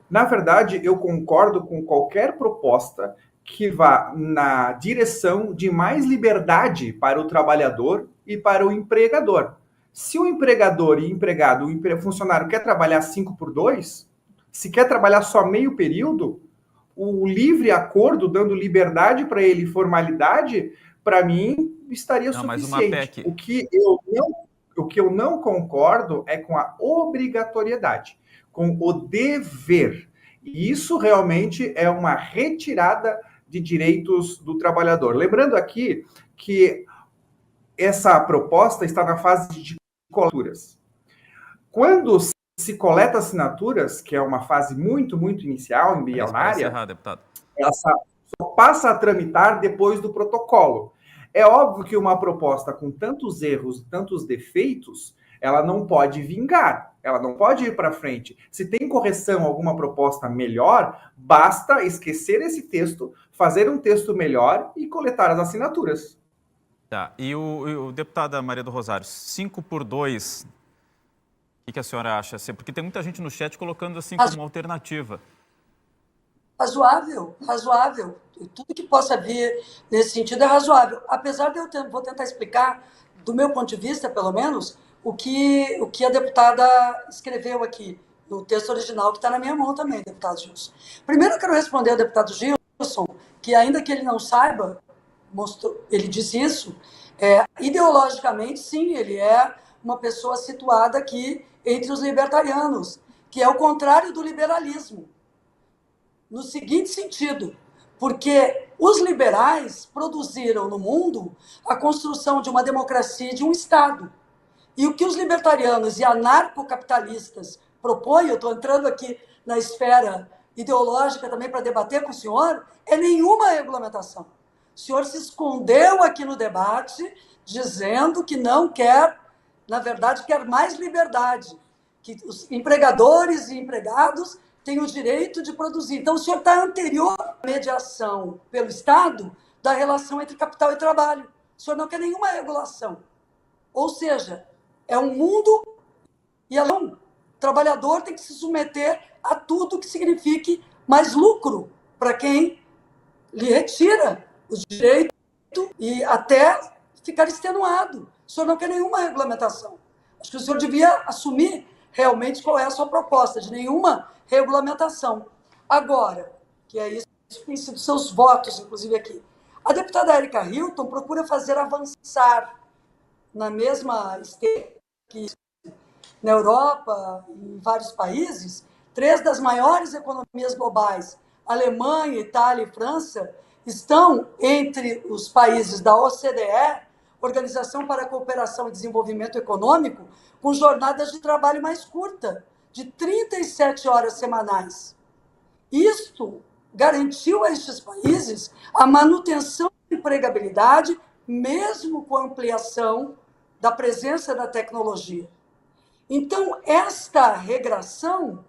Na verdade, eu concordo com qualquer proposta que vá na direção de mais liberdade para o trabalhador e para o empregador. Se o empregador e empregado, o funcionário quer trabalhar 5 por 2, se quer trabalhar só meio período, o livre acordo, dando liberdade para ele, formalidade, para mim, estaria suficiente. O que eu não concordo é com a obrigatoriedade, com o dever. E isso realmente é uma retirada de direitos do trabalhador. Lembrando aqui que essa proposta está na fase de coleturas. Quando se coleta assinaturas, que é uma fase muito inicial, embrionária, ela só passa a tramitar depois do protocolo. É óbvio que uma proposta com tantos erros, tantos defeitos, ela não pode vingar, ela não pode ir para frente. Se tem correção, alguma proposta melhor, basta esquecer esse texto, fazer um texto melhor e coletar as assinaturas. Tá. E o deputada Maria do Rosário, 5 por 2, o que a senhora acha? Porque tem muita gente no chat colocando assim como alternativa. Razoável. Tudo que possa vir nesse sentido é razoável. Apesar de vou tentar explicar, do meu ponto de vista, pelo menos, o que a deputada escreveu aqui, no texto original, que está na minha mão também, deputado Gilson. Primeiro, eu quero responder ao deputado Gilson, que ainda que ele não saiba, ele disse isso, ideologicamente, sim, ele é uma pessoa situada aqui entre os libertarianos, que é o contrário do liberalismo. No seguinte sentido, porque os liberais produziram no mundo a construção de uma democracia e de um Estado. E o que os libertarianos e anarcocapitalistas propõem, eu estou entrando aqui na esfera ideológica também para debater com o senhor, é nenhuma regulamentação. O senhor se escondeu aqui no debate dizendo que não quer, na verdade, quer mais liberdade, que os empregadores e empregados têm o direito de produzir. Então, o senhor está anterior à mediação pelo Estado da relação entre capital e trabalho. O senhor não quer nenhuma regulação. Ou seja, é um mundo e o trabalhador tem que se submeter a tudo que signifique mais lucro para quem lhe retira os direitos e até ficar extenuado. O senhor não quer nenhuma regulamentação. Acho que o senhor devia assumir realmente qual é a sua proposta, de nenhuma regulamentação. Agora, que é isso que tem sido seus votos, inclusive aqui, a deputada Erika Hilton procura fazer avançar na mesma esteira que na Europa e em vários países, 3 das maiores economias globais, Alemanha, Itália e França, estão entre os países da OCDE, Organização para a Cooperação e Desenvolvimento Econômico, com jornadas de trabalho mais curta, de 37 horas semanais. Isto garantiu a estes países a manutenção da empregabilidade, mesmo com a ampliação da presença da tecnologia. Então, esta regração,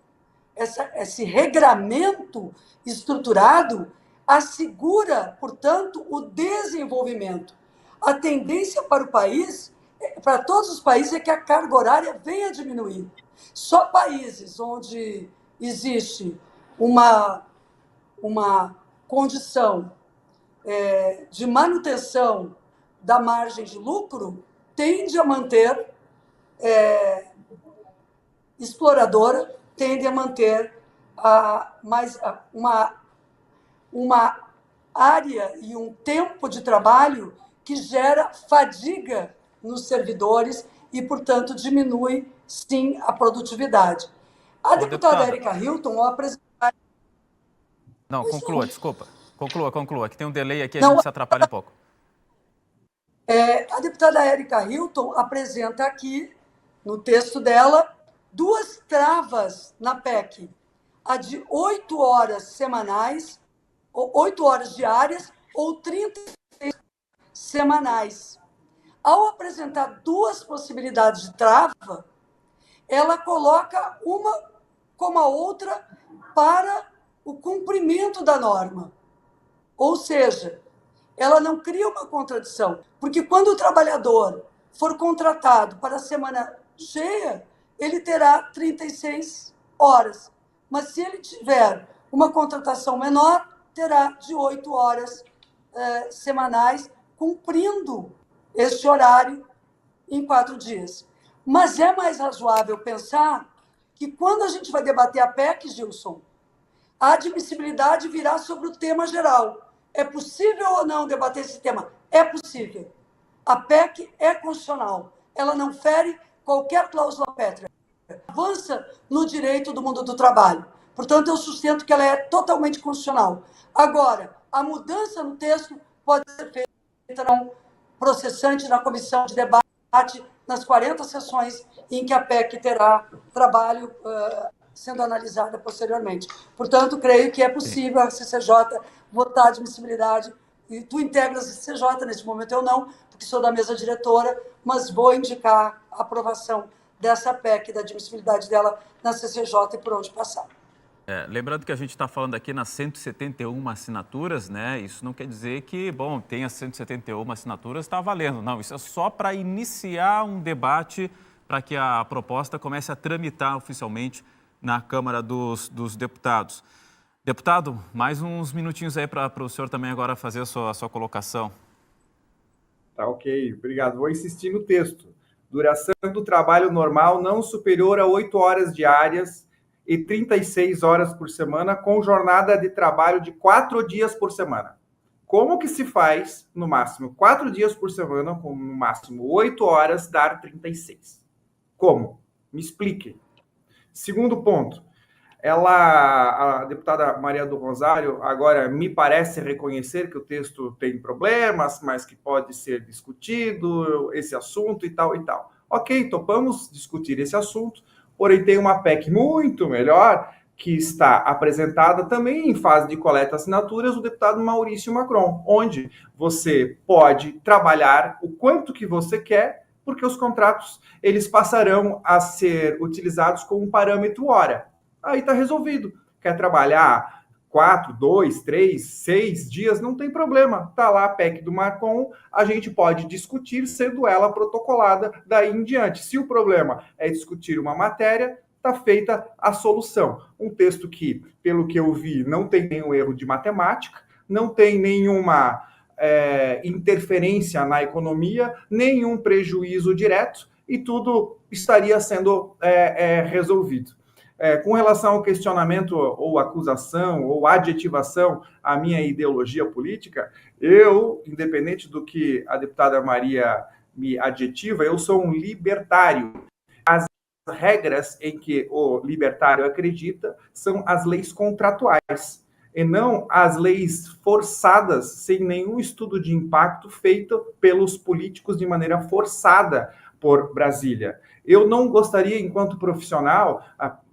esse regramento estruturado, assegura, portanto, o desenvolvimento. A tendência para o país, para todos os países, é que a carga horária venha a diminuir. Só países onde existe uma condição de manutenção da margem de lucro tende a manter exploradora, tende a manter uma área e um tempo de trabalho que gera fadiga nos servidores e, portanto, diminui, sim, a produtividade. A deputada Érica Hilton, ao apresentar... Não, conclua, desculpa. Conclua, que tem um delay aqui, a gente se atrapalha um pouco. A deputada Érica Hilton apresenta aqui, no texto dela, 2 travas na PEC. A de 8 horas semanais, ou 8 horas diárias, ou 36 semanais. Ao apresentar 2 possibilidades de trava, ela coloca uma como a outra para o cumprimento da norma. Ou seja, ela não cria uma contradição, porque quando o trabalhador for contratado para a semana cheia, ele terá 36 horas. Mas se ele tiver uma contratação menor, terá de 8 horas semanais, cumprindo este horário em 4 dias. Mas é mais razoável pensar que quando a gente vai debater a PEC, Gilson, a admissibilidade virá sobre o tema geral. É possível ou não debater esse tema? É possível. A PEC é constitucional. Ela não fere qualquer cláusula pétrea. Avança no direito do mundo do trabalho. Portanto, eu sustento que ela é totalmente constitucional. Agora, a mudança no texto pode ser feita não processante na comissão de debate nas 40 sessões em que a PEC terá trabalho sendo analisada posteriormente. Portanto, creio que é possível a CCJ votar a admissibilidade. E tu integras a CCJ, nesse momento eu não, porque sou da mesa diretora, mas vou indicar a aprovação dessa PEC, da admissibilidade dela na CCJ e por onde passar. Lembrando que a gente está falando aqui nas 171 assinaturas, né? Isso não quer dizer que, bom, tem as 171 assinaturas, está valendo. Não, isso é só para iniciar um debate para que a proposta comece a tramitar oficialmente na Câmara dos Deputados. Deputado, mais uns minutinhos aí para o senhor também agora fazer a sua colocação. Tá, ok. Obrigado. Vou insistir no texto. Duração do trabalho normal não superior a 8 horas diárias e 36 horas por semana, com jornada de trabalho de 4 dias por semana. Como que se faz, no máximo, 4 dias por semana, com no máximo 8 horas, dar 36? Como? Me explique. Segundo ponto, a deputada Maria do Rosário agora me parece reconhecer que o texto tem problemas, mas que pode ser discutido esse assunto e tal e tal. Ok, topamos discutir esse assunto, porém tem uma PEC muito melhor que está apresentada também em fase de coleta de assinaturas, o deputado Maurício Macron, onde você pode trabalhar o quanto que você quer, porque os contratos eles passarão a ser utilizados como um parâmetro hora. Aí está resolvido. Quer trabalhar 4, 2, 3, 6 dias, não tem problema. Está lá a PEC do Macron, a gente pode discutir, sendo ela protocolada daí em diante. Se o problema é discutir uma matéria, está feita a solução. Um texto que, pelo que eu vi, não tem nenhum erro de matemática, não tem nenhuma interferência na economia, nenhum prejuízo direto, e tudo estaria sendo resolvido. Com relação ao questionamento ou acusação ou adjetivação à minha ideologia política, eu, independente do que a deputada Maria me adjetiva, eu sou um libertário. As regras em que o libertário acredita são as leis contratuais, e não as leis forçadas, sem nenhum estudo de impacto feito pelos políticos de maneira forçada por Brasília. Eu não gostaria, enquanto profissional,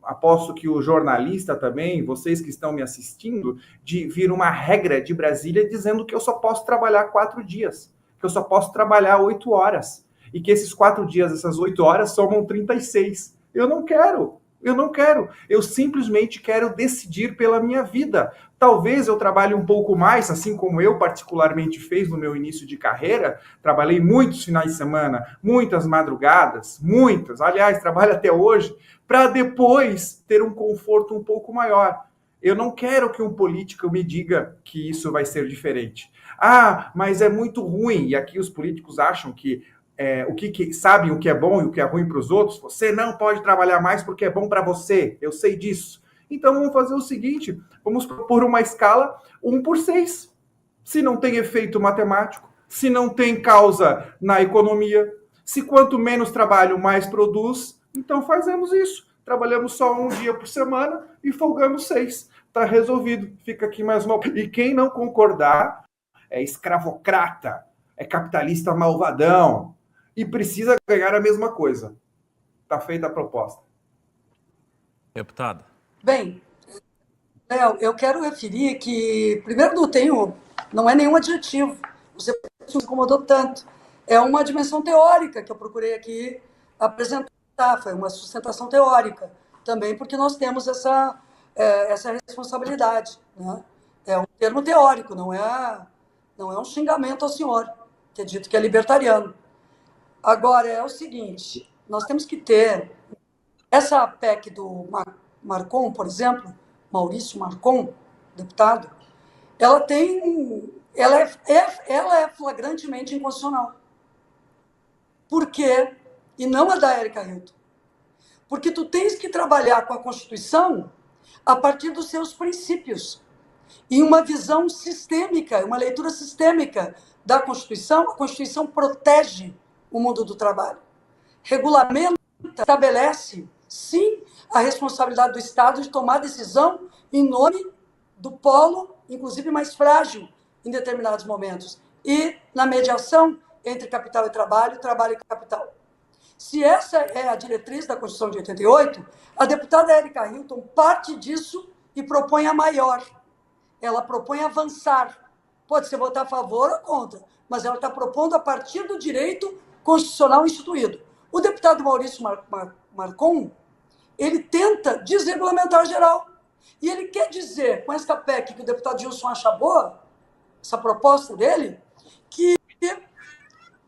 aposto que o jornalista também, vocês que estão me assistindo, de vir uma regra de Brasília dizendo que eu só posso trabalhar 4 dias, que eu só posso trabalhar 8 horas, e que esses 4 dias, essas 8 horas, somam 36. Eu não quero. Eu simplesmente quero decidir pela minha vida. Talvez eu trabalhe um pouco mais, assim como eu particularmente fiz no meu início de carreira. Trabalhei muitos finais de semana, muitas madrugadas, aliás, trabalho até hoje, para depois ter um conforto um pouco maior. Eu não quero que um político me diga que isso vai ser diferente. Ah, mas é muito ruim. E aqui os políticos acham que sabem o que é bom e o que é ruim para os outros. Você não pode trabalhar mais porque é bom para você. Eu sei disso. Então vamos fazer o seguinte: vamos propor uma escala 1/6. Se não tem efeito matemático, se não tem causa na economia, se quanto menos trabalho, mais produz, então fazemos isso. Trabalhamos só um dia por semana e folgamos 6. Está resolvido. Fica aqui mais uma. E quem não concordar é escravocrata, é capitalista malvadão e precisa ganhar a mesma coisa. Está feita a proposta. Deputada. Bem, Léo, eu quero referir que, primeiro, não é nenhum adjetivo, você se incomodou tanto. É uma dimensão teórica que eu procurei aqui apresentar, foi uma sustentação teórica também, porque nós temos essa responsabilidade, né? É um termo teórico, não é um xingamento ao senhor, que é dito que é libertariano. Agora, é o seguinte, nós temos que ter essa PEC do Marcon, por exemplo, Maurício Marcon, deputado, ela é flagrantemente inconstitucional. Por quê? E não a da Erika Hilton. Porque tu tens que trabalhar com a Constituição a partir dos seus princípios. E uma visão sistêmica, uma leitura sistêmica da Constituição. A Constituição protege o mundo do trabalho. Regulamenta, estabelece, sim, a responsabilidade do Estado de tomar decisão em nome do polo, inclusive mais frágil, em determinados momentos. E na mediação entre capital e trabalho e capital. Se essa é a diretriz da Constituição de 88, a deputada Erika Hilton parte disso e propõe a maior. Ela propõe avançar. Pode ser votar a favor ou contra, mas ela está propondo a partir do direito constitucional instituído. O deputado Maurício Marcon, ele tenta desregulamentar geral. E ele quer dizer, com esta PEC que o deputado Gilson acha boa, essa proposta dele, que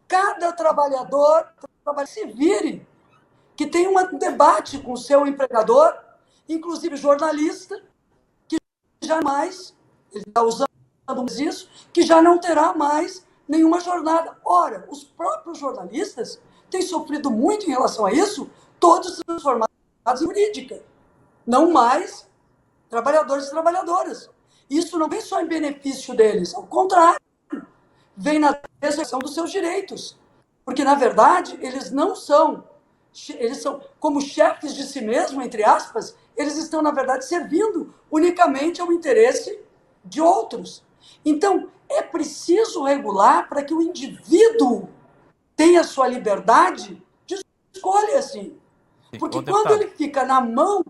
cada trabalhador se vire, que tenha um debate com o seu empregador, inclusive jornalista, que jamais, ele está usando isso, que já não terá mais nenhuma jornada. Ora, os próprios jornalistas têm sofrido muito em relação a isso, todos transformados em jurídica, não mais trabalhadores e trabalhadoras. Isso não vem só em benefício deles, ao contrário, vem na restrição dos seus direitos. Porque, na verdade, eles são como chefes de si mesmos, entre aspas, eles estão, na verdade, servindo unicamente ao interesse de outros. Então, é preciso regular para que o indivíduo tenha sua liberdade de escolha, assim. Porque quando ele fica na mão,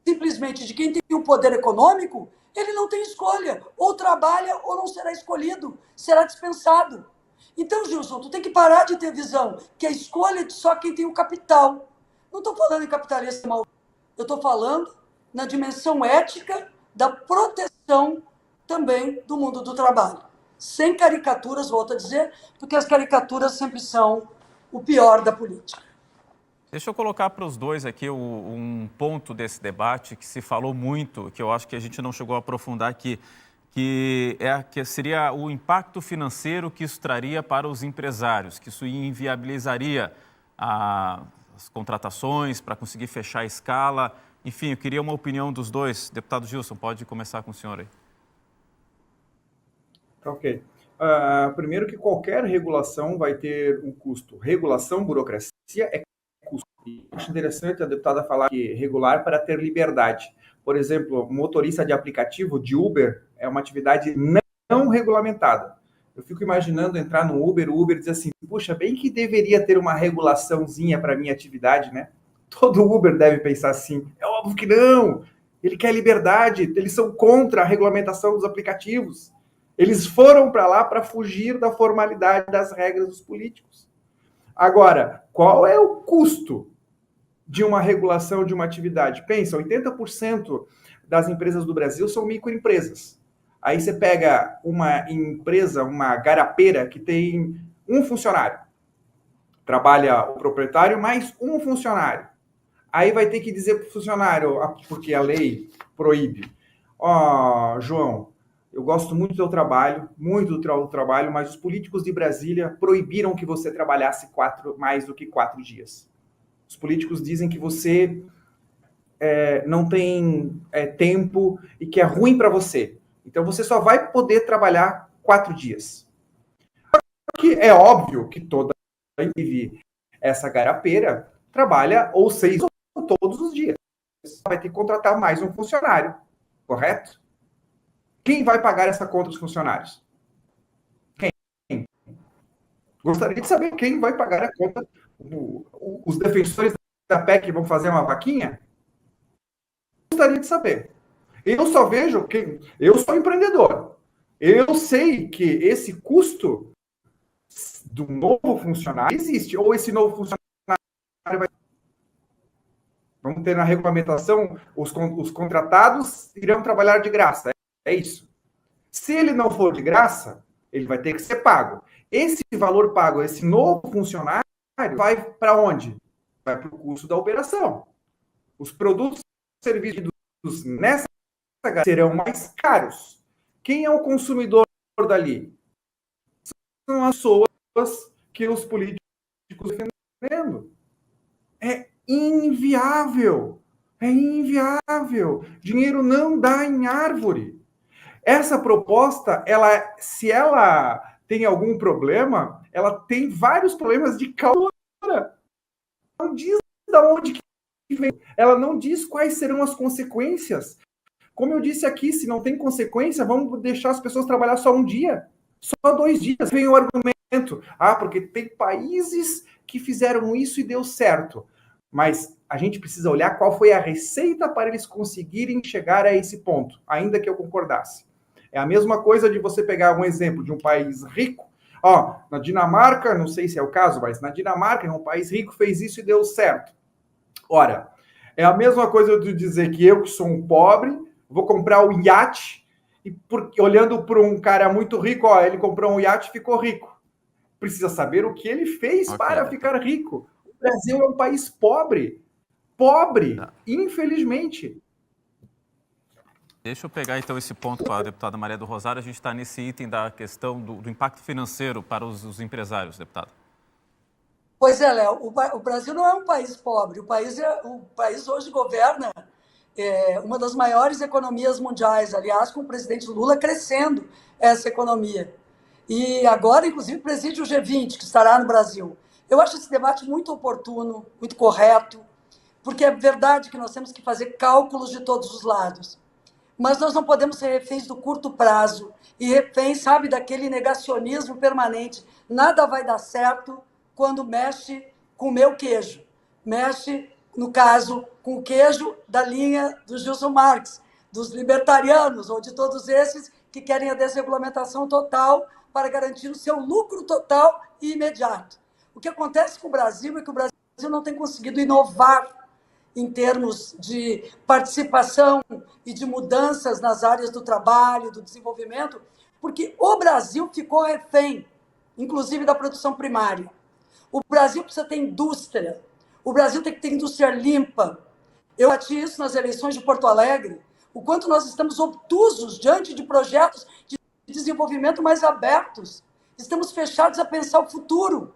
simplesmente, de quem tem o poder econômico, ele não tem escolha. Ou trabalha ou não será escolhido, será dispensado. Então, Gilson, tu tem que parar de ter visão que a escolha é de só quem tem o capital. Não estou falando em capitalismo mal. Eu estou falando na dimensão ética da proteção também do mundo do trabalho. Sem caricaturas, volto a dizer, porque as caricaturas sempre são o pior da política. Deixa eu colocar para os dois aqui um ponto desse debate que se falou muito, que eu acho que a gente não chegou a aprofundar aqui, que seria o impacto financeiro que isso traria para os empresários, que isso inviabilizaria as contratações para conseguir fechar a escala. Enfim, eu queria uma opinião dos dois. Deputado Gilson, pode começar com o senhor aí. Ok. Primeiro que qualquer regulação vai ter um custo. Regulação, burocracia é custo. E acho interessante a deputada falar que regular para ter liberdade. Por exemplo, motorista de aplicativo, de Uber, é uma atividade não regulamentada. Eu fico imaginando entrar no Uber, o Uber diz assim, puxa, bem que deveria ter uma regulaçãozinha para minha atividade, né? Todo Uber deve pensar assim. É óbvio que não. Ele quer liberdade, eles são contra a regulamentação dos aplicativos. Eles foram para lá para fugir da formalidade das regras dos políticos. Agora, qual é o custo de uma regulação de uma atividade? Pensa, 80% das empresas do Brasil são microempresas. Aí você pega uma empresa, uma garapeira, que tem um funcionário. Trabalha o proprietário mais um funcionário. Aí vai ter que dizer para o funcionário, porque a lei proíbe, João, eu gosto muito do teu trabalho, muito do teu trabalho, mas os políticos de Brasília proibiram que você trabalhasse mais do que 4 dias. Os políticos dizem que você não tem tempo e que é ruim para você. Então você só vai poder trabalhar 4 dias. Porque é óbvio que toda essa garapeira trabalha ou 6 ou todos os dias. Você vai ter que contratar mais um funcionário, correto? Quem vai pagar essa conta dos funcionários? Quem? Gostaria de saber quem vai pagar a conta. Os defensores da PEC vão fazer uma vaquinha? Gostaria de saber. Eu só vejo que eu sou empreendedor. Eu sei que esse custo do novo funcionário existe, ou esse novo funcionário vai... Vamos ter na regulamentação, os contratados irão trabalhar de graça. É isso. Se ele não for de graça, ele vai ter que ser pago. Esse valor pago, esse novo funcionário, vai para onde? Vai para o custo da operação. Os produtos e serviços nessa serão mais caros. Quem é o consumidor dali? São as pessoas que os políticos estão defendendo. É inviável. É inviável. Dinheiro não dá em árvore. Essa proposta, se ela tem algum problema, ela tem vários problemas de causa. Não diz de onde que vem. Ela não diz quais serão as consequências. Como eu disse aqui, se não tem consequência, vamos deixar as pessoas trabalhar só um dia, só 2 dias. Vem o argumento, porque tem países que fizeram isso e deu certo. Mas a gente precisa olhar qual foi a receita para eles conseguirem chegar a esse ponto, ainda que eu concordasse. É a mesma coisa de você pegar um exemplo de um país rico. Na Dinamarca, não sei se é o caso, mas na Dinamarca, um país rico fez isso e deu certo. Ora, é a mesma coisa de dizer que eu, que sou um pobre, vou comprar um iate, e olhando para um cara muito rico, ele comprou um iate e ficou rico. Precisa saber o que ele fez para ficar rico. O Brasil é um país pobre. Pobre, infelizmente. Deixa eu pegar, então, esse ponto com a deputada Maria do Rosário. A gente está nesse item da questão do impacto financeiro para os empresários, deputada. Pois é, Léo, o Brasil não é um país pobre. O país hoje governa uma das maiores economias mundiais, aliás, com o presidente Lula crescendo essa economia. E agora, inclusive, preside o G20, que estará no Brasil. Eu acho esse debate muito oportuno, muito correto, porque é verdade que nós temos que fazer cálculos de todos os lados. Mas nós não podemos ser reféns do curto prazo e reféns, sabe, daquele negacionismo permanente. Nada vai dar certo quando mexe com o meu queijo. Mexe, no caso, com o queijo da linha do Gilson Marx, dos libertarianos, ou de todos esses que querem a desregulamentação total para garantir o seu lucro total e imediato. O que acontece com o Brasil é que o Brasil não tem conseguido inovar em termos de participação e de mudanças nas áreas do trabalho, do desenvolvimento, porque o Brasil ficou refém, inclusive da produção primária. O Brasil precisa ter indústria, o Brasil tem que ter indústria limpa. Eu bati isso nas eleições de Porto Alegre, o quanto nós estamos obtusos diante de projetos de desenvolvimento mais abertos. Estamos fechados a pensar o futuro.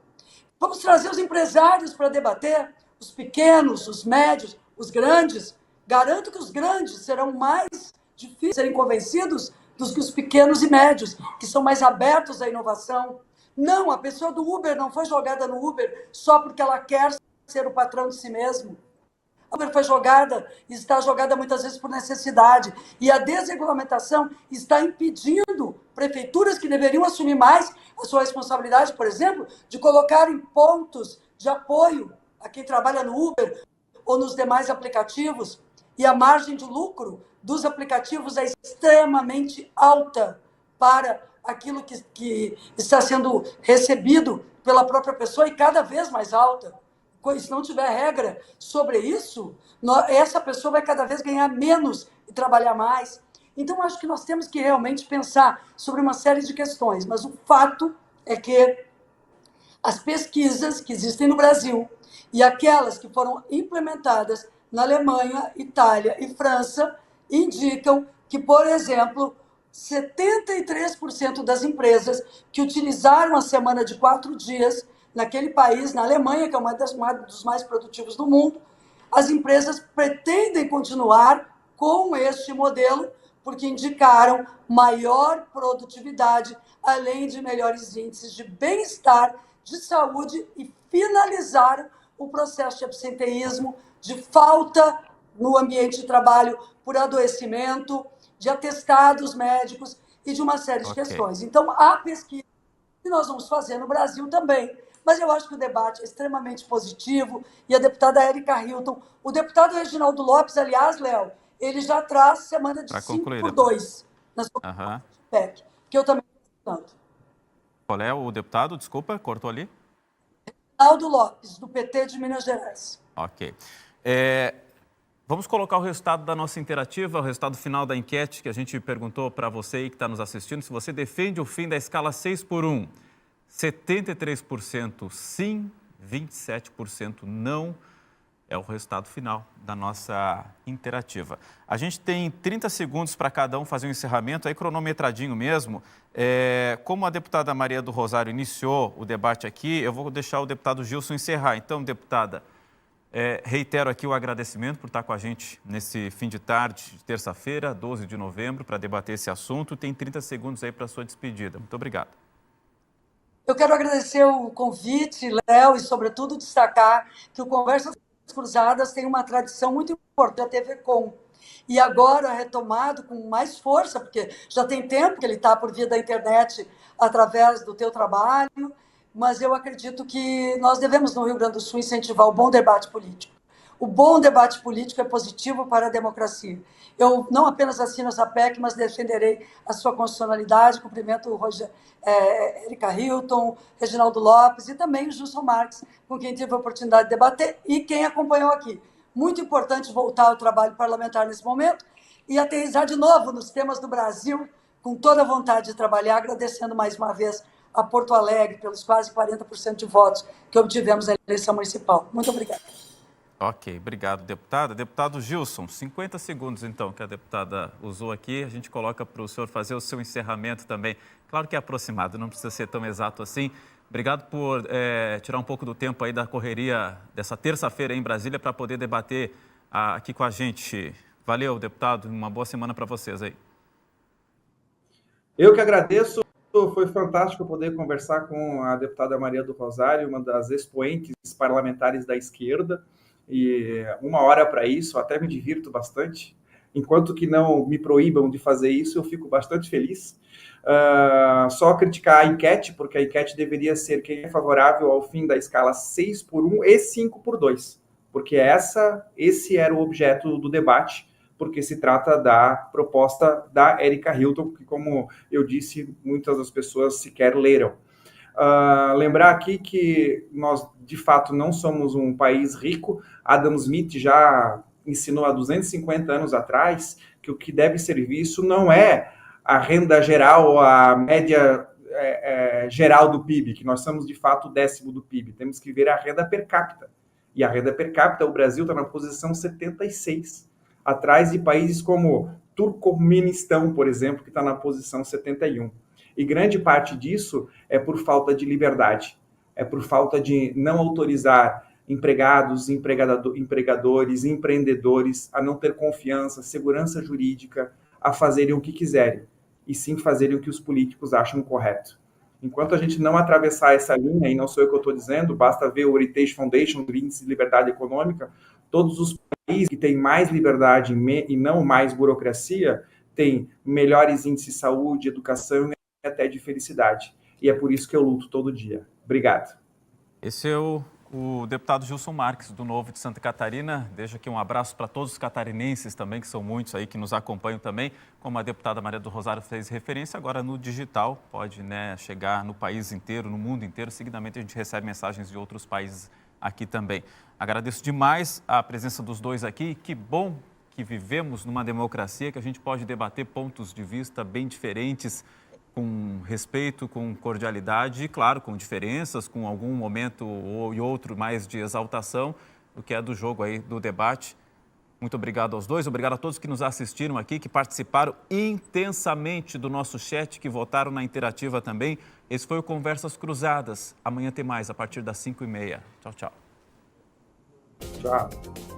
Vamos trazer os empresários para debater, os pequenos, os médios, os grandes. Garanto que os grandes serão mais difíceis de serem convencidos do que os pequenos e médios, que são mais abertos à inovação. Não, a pessoa do Uber não foi jogada no Uber só porque ela quer ser o patrão de si mesmo. A Uber foi jogada e está jogada muitas vezes por necessidade. E a desregulamentação está impedindo prefeituras que deveriam assumir mais a sua responsabilidade, por exemplo, de colocarem pontos de apoio a quem trabalha no Uber ou nos demais aplicativos. E a margem de lucro dos aplicativos é extremamente alta para aquilo que está sendo recebido pela própria pessoa e cada vez mais alta. Se não tiver regra sobre isso, essa pessoa vai cada vez ganhar menos e trabalhar mais. Então, acho que nós temos que realmente pensar sobre uma série de questões, mas o fato é que as pesquisas que existem no Brasil e aquelas que foram implementadas na Alemanha, Itália e França indicam que, por exemplo, 73% das empresas que utilizaram a semana de 4 dias naquele país, na Alemanha, que é um dos mais produtivos do mundo, as empresas pretendem continuar com este modelo, porque indicaram maior produtividade, além de melhores índices de bem-estar, de saúde, e finalizaram o processo de absenteísmo, de falta no ambiente de trabalho por adoecimento, de atestados médicos e de uma série de questões. Então, há pesquisa que nós vamos fazer no Brasil também. Mas eu acho que o debate é extremamente positivo, e a deputada Érica Hilton, o deputado Reginaldo Lopes, aliás, Léo, ele já traz semana de 5x2 na sua PEC, que eu também estou citando. Qual é o deputado? Desculpa, cortou ali. Reginaldo Lopes, do PT de Minas Gerais. Ok. Vamos colocar o resultado da nossa interativa, o resultado final da enquete que a gente perguntou para você aí que está nos assistindo. Se você defende o fim da escala 6x1, 73% sim, 27% não, é o resultado final da nossa interativa. A gente tem 30 segundos para cada um fazer um encerramento, aí cronometradinho mesmo. Como a deputada Maria do Rosário iniciou o debate aqui, eu vou deixar o deputado Gilson encerrar. Então, deputada, reitero aqui o agradecimento por estar com a gente nesse fim de tarde de terça-feira, 12 de novembro, para debater esse assunto. Tem 30 segundos aí para a sua despedida. Muito obrigado. Eu quero agradecer o convite, Léo, e, sobretudo, destacar que o Conversas Cruzadas tem uma tradição muito importante da TV Com. E agora retomado com mais força, porque já tem tempo que ele está por via da internet através do teu trabalho, mas eu acredito que nós devemos, no Rio Grande do Sul, incentivar o bom debate político. O bom debate político é positivo para a democracia. Eu não apenas assino essa PEC, mas defenderei a sua constitucionalidade. Cumprimento Érica Hilton, Reginaldo Lopes e também o Gilson Marques, com quem tive a oportunidade de debater, e quem acompanhou aqui. Muito importante voltar ao trabalho parlamentar nesse momento e aterrissar de novo nos temas do Brasil, com toda a vontade de trabalhar, agradecendo mais uma vez a Porto Alegre pelos quase 40% de votos que obtivemos na eleição municipal. Muito obrigada. Ok, obrigado, deputada. Deputado Gilson, 50 segundos, então, que a deputada usou aqui. A gente coloca para o senhor fazer o seu encerramento também. Claro que é aproximado, não precisa ser tão exato assim. Obrigado por tirar um pouco do tempo aí da correria dessa terça-feira em Brasília para poder debater aqui com a gente. Valeu, deputado. Uma boa semana para vocês aí. Eu que agradeço. Foi fantástico poder conversar com a deputada Maria do Rosário, uma das expoentes parlamentares da esquerda. E 1 hora para isso, até me divirto bastante. Enquanto que não me proíbam de fazer isso, eu fico bastante feliz. Só criticar a enquete, porque a enquete deveria ser quem é favorável ao fim da escala 6x1 e 5x2, porque esse era o objeto do debate, porque se trata da proposta da Érica Hilton, que, como eu disse, muitas das pessoas sequer leram. Lembrar aqui que nós, de fato, não somos um país rico. Adam Smith já ensinou há 250 anos atrás que o que deve ser visto não é a renda geral, a média geral do PIB, que nós somos, de fato, o 10º do PIB. Temos que ver a renda per capita. E a renda per capita, o Brasil está na posição 76, atrás de países como Turcomenistão, por exemplo, que está na posição 71. E grande parte disso é por falta de liberdade, é por falta de não autorizar empregados, empregadores, empreendedores a não ter confiança, segurança jurídica, a fazerem o que quiserem, e sim fazerem o que os políticos acham correto. Enquanto a gente não atravessar essa linha, e não sou eu que eu estou dizendo, basta ver o Heritage Foundation, do Índice de Liberdade Econômica, todos os países que têm mais liberdade e não mais burocracia têm melhores índices de saúde, educação e até de felicidade. E é por isso que eu luto todo dia. Obrigado. Esse é o deputado Gilson Marques, do Novo de Santa Catarina. Deixo aqui um abraço para todos os catarinenses também, que são muitos aí que nos acompanham também. Como a deputada Maria do Rosário fez referência, agora no digital pode chegar no país inteiro, no mundo inteiro. Seguidamente a gente recebe mensagens de outros países aqui também. Agradeço demais a presença dos dois aqui. Que bom que vivemos numa democracia, que a gente pode debater pontos de vista bem diferentes, com respeito, com cordialidade e, claro, com diferenças, com algum momento ou outro mais de exaltação, o que é do jogo aí, do debate. Muito obrigado aos dois, obrigado a todos que nos assistiram aqui, que participaram intensamente do nosso chat, que votaram na interativa também. Esse foi o Conversas Cruzadas. Amanhã tem mais, a partir das 5h30. Tchau, tchau. Tchau.